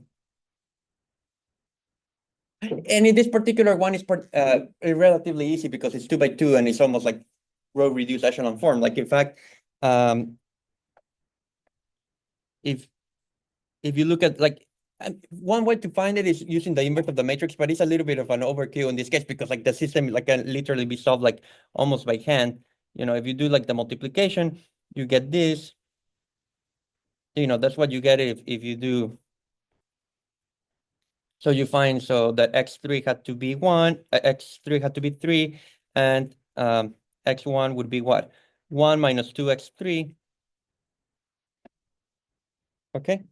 S1: in this particular one, it's relatively easy because it's 2 by 2 and it's almost like row reduced echelon form. Like in fact, if you look at like one way to find it is using the inverse of the matrix, but it's a little bit of an overkill in this case because like the system like can literally be solved like almost by hand. You know, if you do like the multiplication, you get this. You know, that's what you get if you do. So you find so that x3 had to be 1, x3 had to be 3, and x1 would be what? 1 minus 2x3. Okay.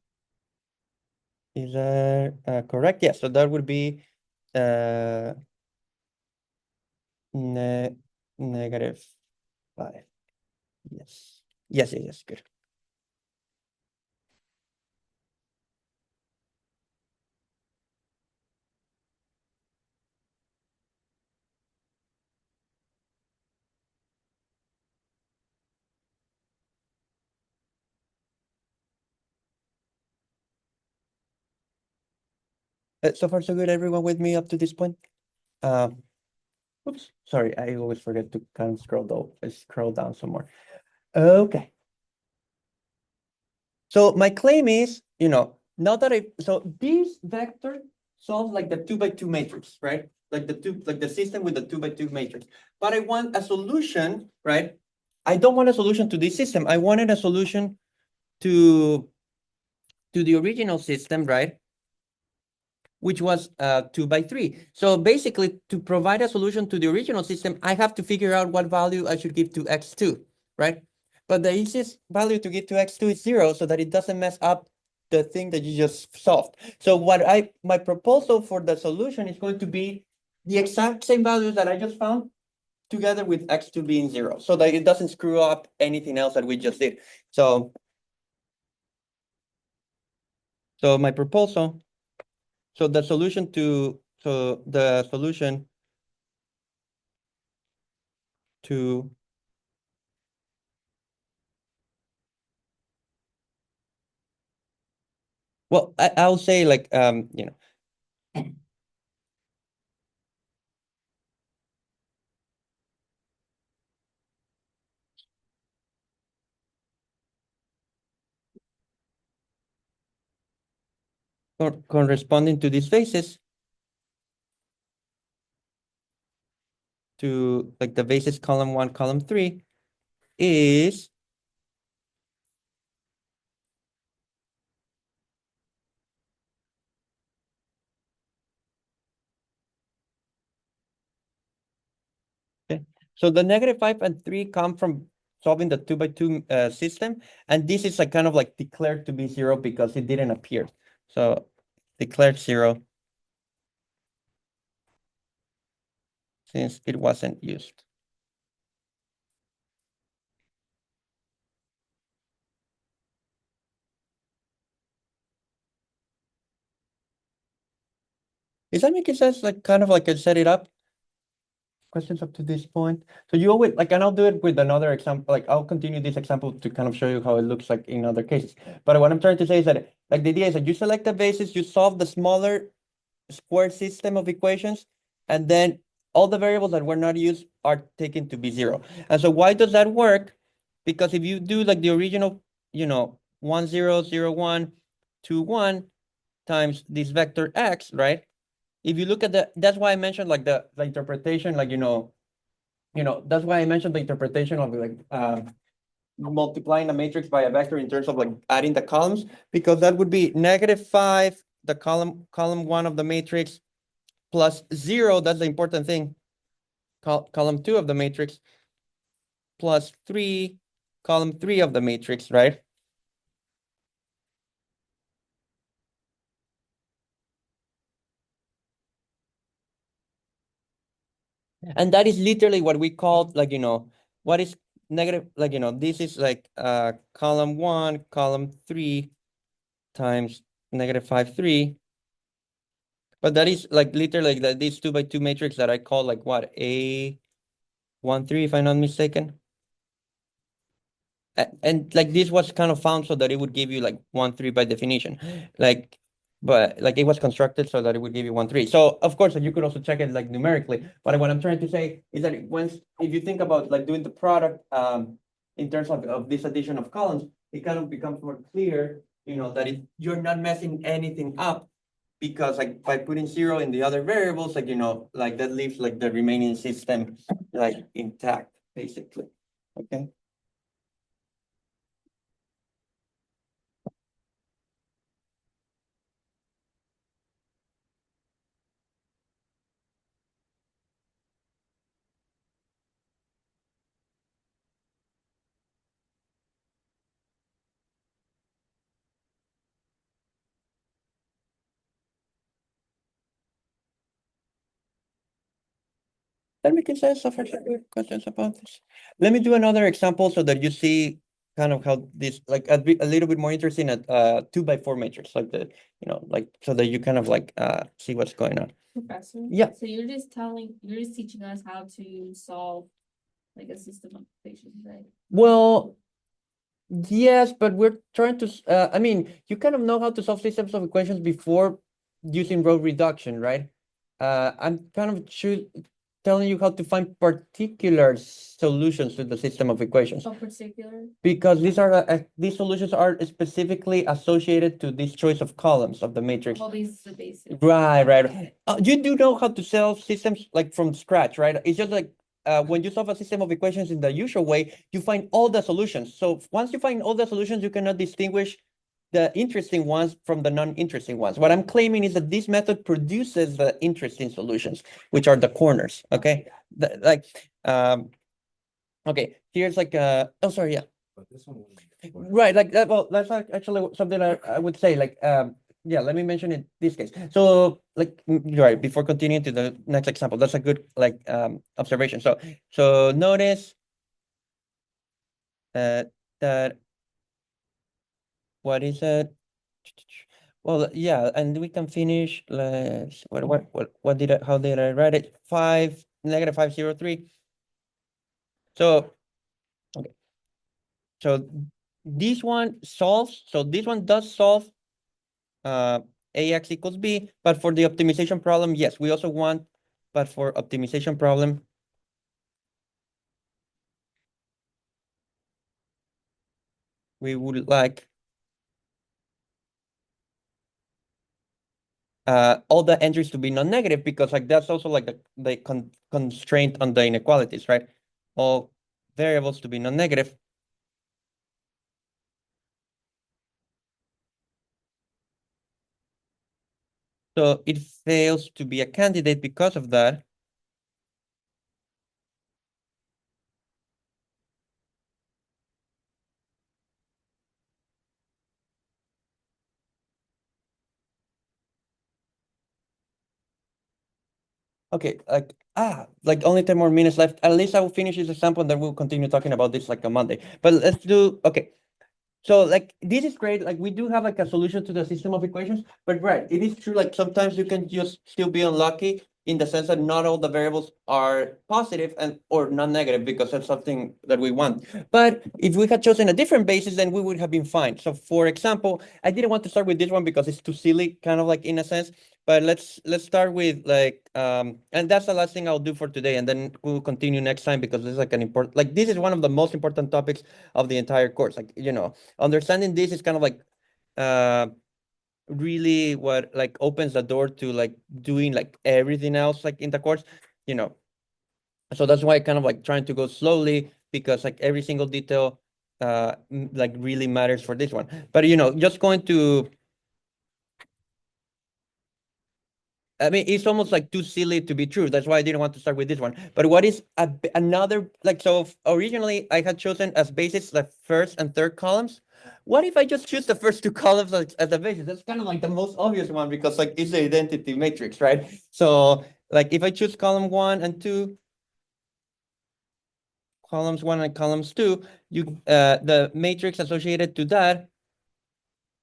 S1: Is that correct? Yes. So that would be negative 5. Yes. Yes. Good. So far, so good. Everyone with me up to this point? Oops. Sorry, I always forget to kind of scroll down some more. Okay. So my claim is, you know, now that so this vector solves like the 2x2 matrix, right? Like the system with the 2x2 matrix. But I want a solution, right? I don't want a solution to this system. I wanted a solution to the original system, right? Which was 2x3. So basically, to provide a solution to the original system, I have to figure out what value I should give to x2, right? But the easiest value to give to x2 is 0 so that it doesn't mess up the thing that you just solved. So my proposal for the solution is going to be the exact same values that I just found together with x2 being 0 so that it doesn't screw up anything else that we just did. So my proposal, so the solution to well, I'll say like you know, corresponding to these bases, to like the basis column 1, column 3 is okay. So the -5 and 3 come from solving the 2x2 system, and this is like kind of like declared to be 0 because it didn't appear. So declared 0 since it wasn't used. Is that making sense? Like kind of like I set it up. Questions up to this point? So you always like, and I'll do it with another example. Like I'll continue this example to kind of show you how it looks like in other cases. But what I'm trying to say is that like the idea is that you select the basis, you solve the smaller square system of equations, and then all the variables that were not used are taken to be 0. And so why does that work? Because if you do like the original, you know, 1, 0, 0, 1, 2, 1 times this vector x, right? If you look at that's why I mentioned like the interpretation, like, that's why I mentioned the interpretation of like multiplying a matrix by a vector in terms of like adding the columns, because that would be -5, the column 1 of the matrix, plus 0, that's the important thing, column 2 of the matrix, plus 3, column 3 of the matrix, right? And that is literally what we called like, what is negative, like, this is like column 1, column 3 times -5, 3. But that is like literally like this 2x2 matrix that I call like what, A13, if I'm not mistaken. And like this was kind of found so that it would give you like 1, 3 by definition. Like but like it was constructed so that it would give you 1, 3. So of course, you could also check it like numerically. But what I'm trying to say is that once, if you think about like doing the product, in terms of this addition of columns, it kind of becomes more clear, that you're not messing anything up because like by putting 0 in the other variables, like, like that leaves like the remaining system like intact, basically. Okay. That making sense. I've actually good questions about this. Let me do another example so that you see kind of how this, like a little bit more interesting at 2x4 matrix, like like so that you kind of like see what's going on.
S5: Professor?
S1: Yeah.
S5: So you're just teaching us how to solve like a system of equations, right?
S1: Well, yes, but we're trying to, I mean, you kind of know how to solve systems of equations before using row reduction, right? I'm kind of telling you how to find particular solutions to the system of equations.
S5: So particular,
S1: Because these solutions are specifically associated to this choice of columns of the matrix.
S5: all these are the basic.
S1: Right. You do know how to solve systems like from scratch, right? It's just like when you solve a system of equations in the usual way, you find all the solutions. So once you find all the solutions, you cannot distinguish the interesting ones from the non-interesting ones. What I'm claiming is that this method produces the interesting solutions, which are the corners. Okay, okay. Here's like oh, sorry, yeah.
S3: But this one wasn't.
S1: Right, like that. Well, that's actually something I would say. Like, yeah. Let me mention in this case. So, like, right before continuing to the next example, that's a good like observation. So notice that what is it? Well, yeah, and we can finish. Let's what did how did I write it? 5 -503. So okay. So this one solves. So this one does solve AX equals B, but for the optimization problem, yes, we also want, but for optimization problem, we would like all the entries to be non-negative because like that's also like the constraint on the inequalities, right? All variables to be non-negative. So it fails to be a candidate because of that. Okay, like only 10 more minutes left. At least I will finish this example and then we'll continue talking about this like on Monday. But let's do, okay. So like this is great. Like we do have like a solution to the system of equations, but right, it is true. Like sometimes you can just still be unlucky in the sense that not all the variables are positive and or non-negative because that's something that we want. But if we had chosen a different basis, then we would have been fine. So for example, I didn't want to start with this one because it's too silly, kind of like in a sense. But let's start with like and that's the last thing I'll do for today, and then we'll continue next time because this is like an important, like this is one of the most important topics of the entire course. Like understanding this is kind of like really what like opens the door to like doing like everything else like in the course, so that's why I kind of like trying to go slowly because like every single detail like really matters for this one. But just going to, I mean, it's almost like too silly to be true. That's why I didn't want to start with this one. But what is another, like, so originally I had chosen as basis the first and third columns. What if I just choose the first two columns as the basis? That's kind of like the most obvious one because like it's the identity matrix, right? So like if I choose column 1 and 2, columns 1 and columns 2, the matrix associated to that,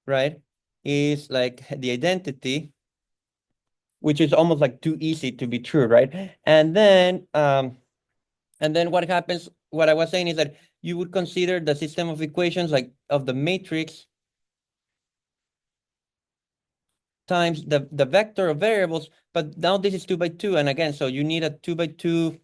S1: right, is like the identity, which is almost like too easy to be true, right? And then what happens, what I was saying is that you would consider the system of equations like of the matrix times the vector of variables, but now this is 2 by 2, and again, so you need a 2 by 2,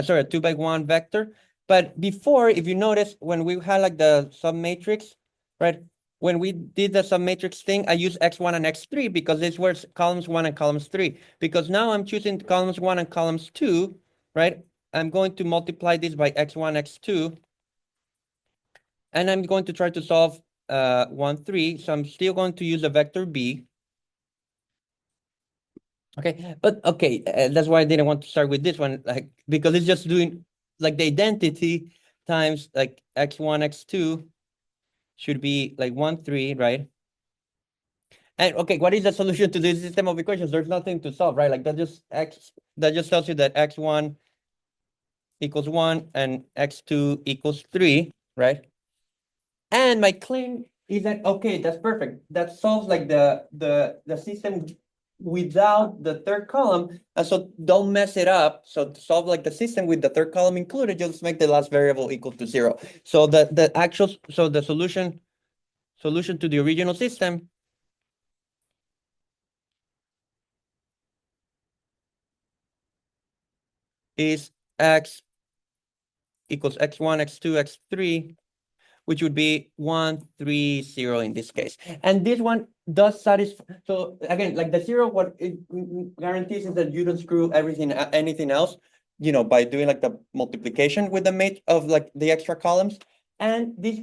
S1: sorry, a 2 by 1 vector. But before, if you notice, when we had like the submatrix, right? When we did the submatrix thing, I used x1 and x3 because these were columns 1 and columns 3. Because now I'm choosing columns 1 and columns 2, right? I'm going to multiply this by x1, x2. And I'm going to try to solve 1, 3. So I'm still going to use the vector b. Okay, but okay, that's why I didn't want to start with this one, like, because it's just doing like the identity times like x1, x2 should be like 1, 3, right? And okay, what is the solution to this system of equations? There's nothing to solve, right? Like that just tells you that x1 equals 1 and x2 equals 3, right? And my claim is that, okay, that's perfect. That solves like the system without the third column. And so don't mess it up. So to solve like the system with the third column included, just make the last variable equal to 0. So the solution to the original system is x equals x1, x2, x3, which would be 1, 3, 0 in this case. And this one does satisfy. So again, like the 0, what it guarantees is that you don't screw anything else, by doing like the multiplication with the mate of like the extra columns. And this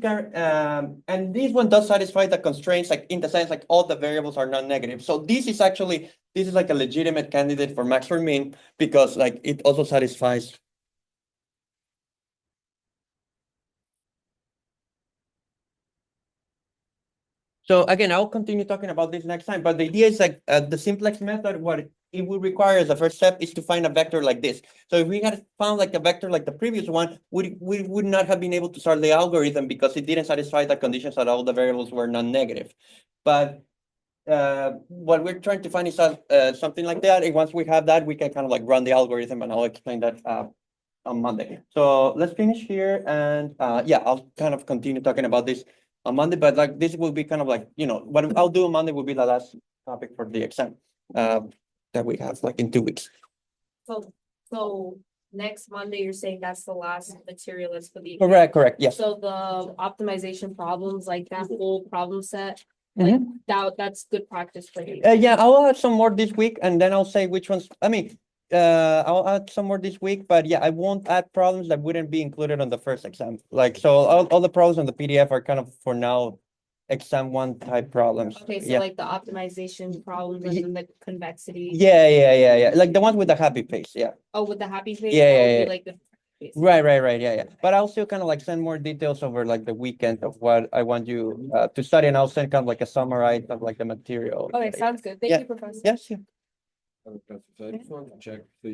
S1: one does satisfy the constraints, like in the sense like all the variables are non-negative. So this is like a legitimate candidate for max or min because like it also satisfies. So again, I'll continue talking about this next time, but the idea is like the simplex method, what it would require as a first step is to find a vector like this. So if we had found like a vector like the previous one, we would not have been able to start the algorithm because it didn't satisfy the conditions that all the variables were non-negative. But what we're trying to find is something like that. And once we have that, we can kind of like run the algorithm, and I'll explain that on Monday. So let's finish here, and yeah, I'll kind of continue talking about this on Monday, but like this will be kind of like, what I'll do on Monday will be the last topic for the exam that we have like in 2 weeks.
S6: So next Monday, you're saying that's the last material that's for the.
S1: Correct, yes.
S6: So the optimization problems, like that whole problem set, like that's good practice for you.
S1: Yeah, I'll add some more this week, and then I'll say which ones. I mean, I'll add some more this week, but yeah, I won't add problems that wouldn't be included on the first exam. Like, so all the problems on the PDF are kind of for now exam 1 type problems.
S6: Okay, so
S1: Yeah.
S6: like the optimization problems and then the convexity.
S1: Yeah. Like the ones with the happy face. Yeah.
S6: Oh, with the happy face?
S1: Yeah,
S6: that would
S1: yeah,
S6: be
S1: yeah.
S6: like the.
S1: Right. Yeah. But I'll still kind of like send more details over like the weekend of what I want you to study, and I'll send kind of like a summary of like the material.
S6: Okay, sounds good.
S1: Yeah.
S6: Thank you, Professor.
S1: Yes. Yeah.
S3: I just want to check, so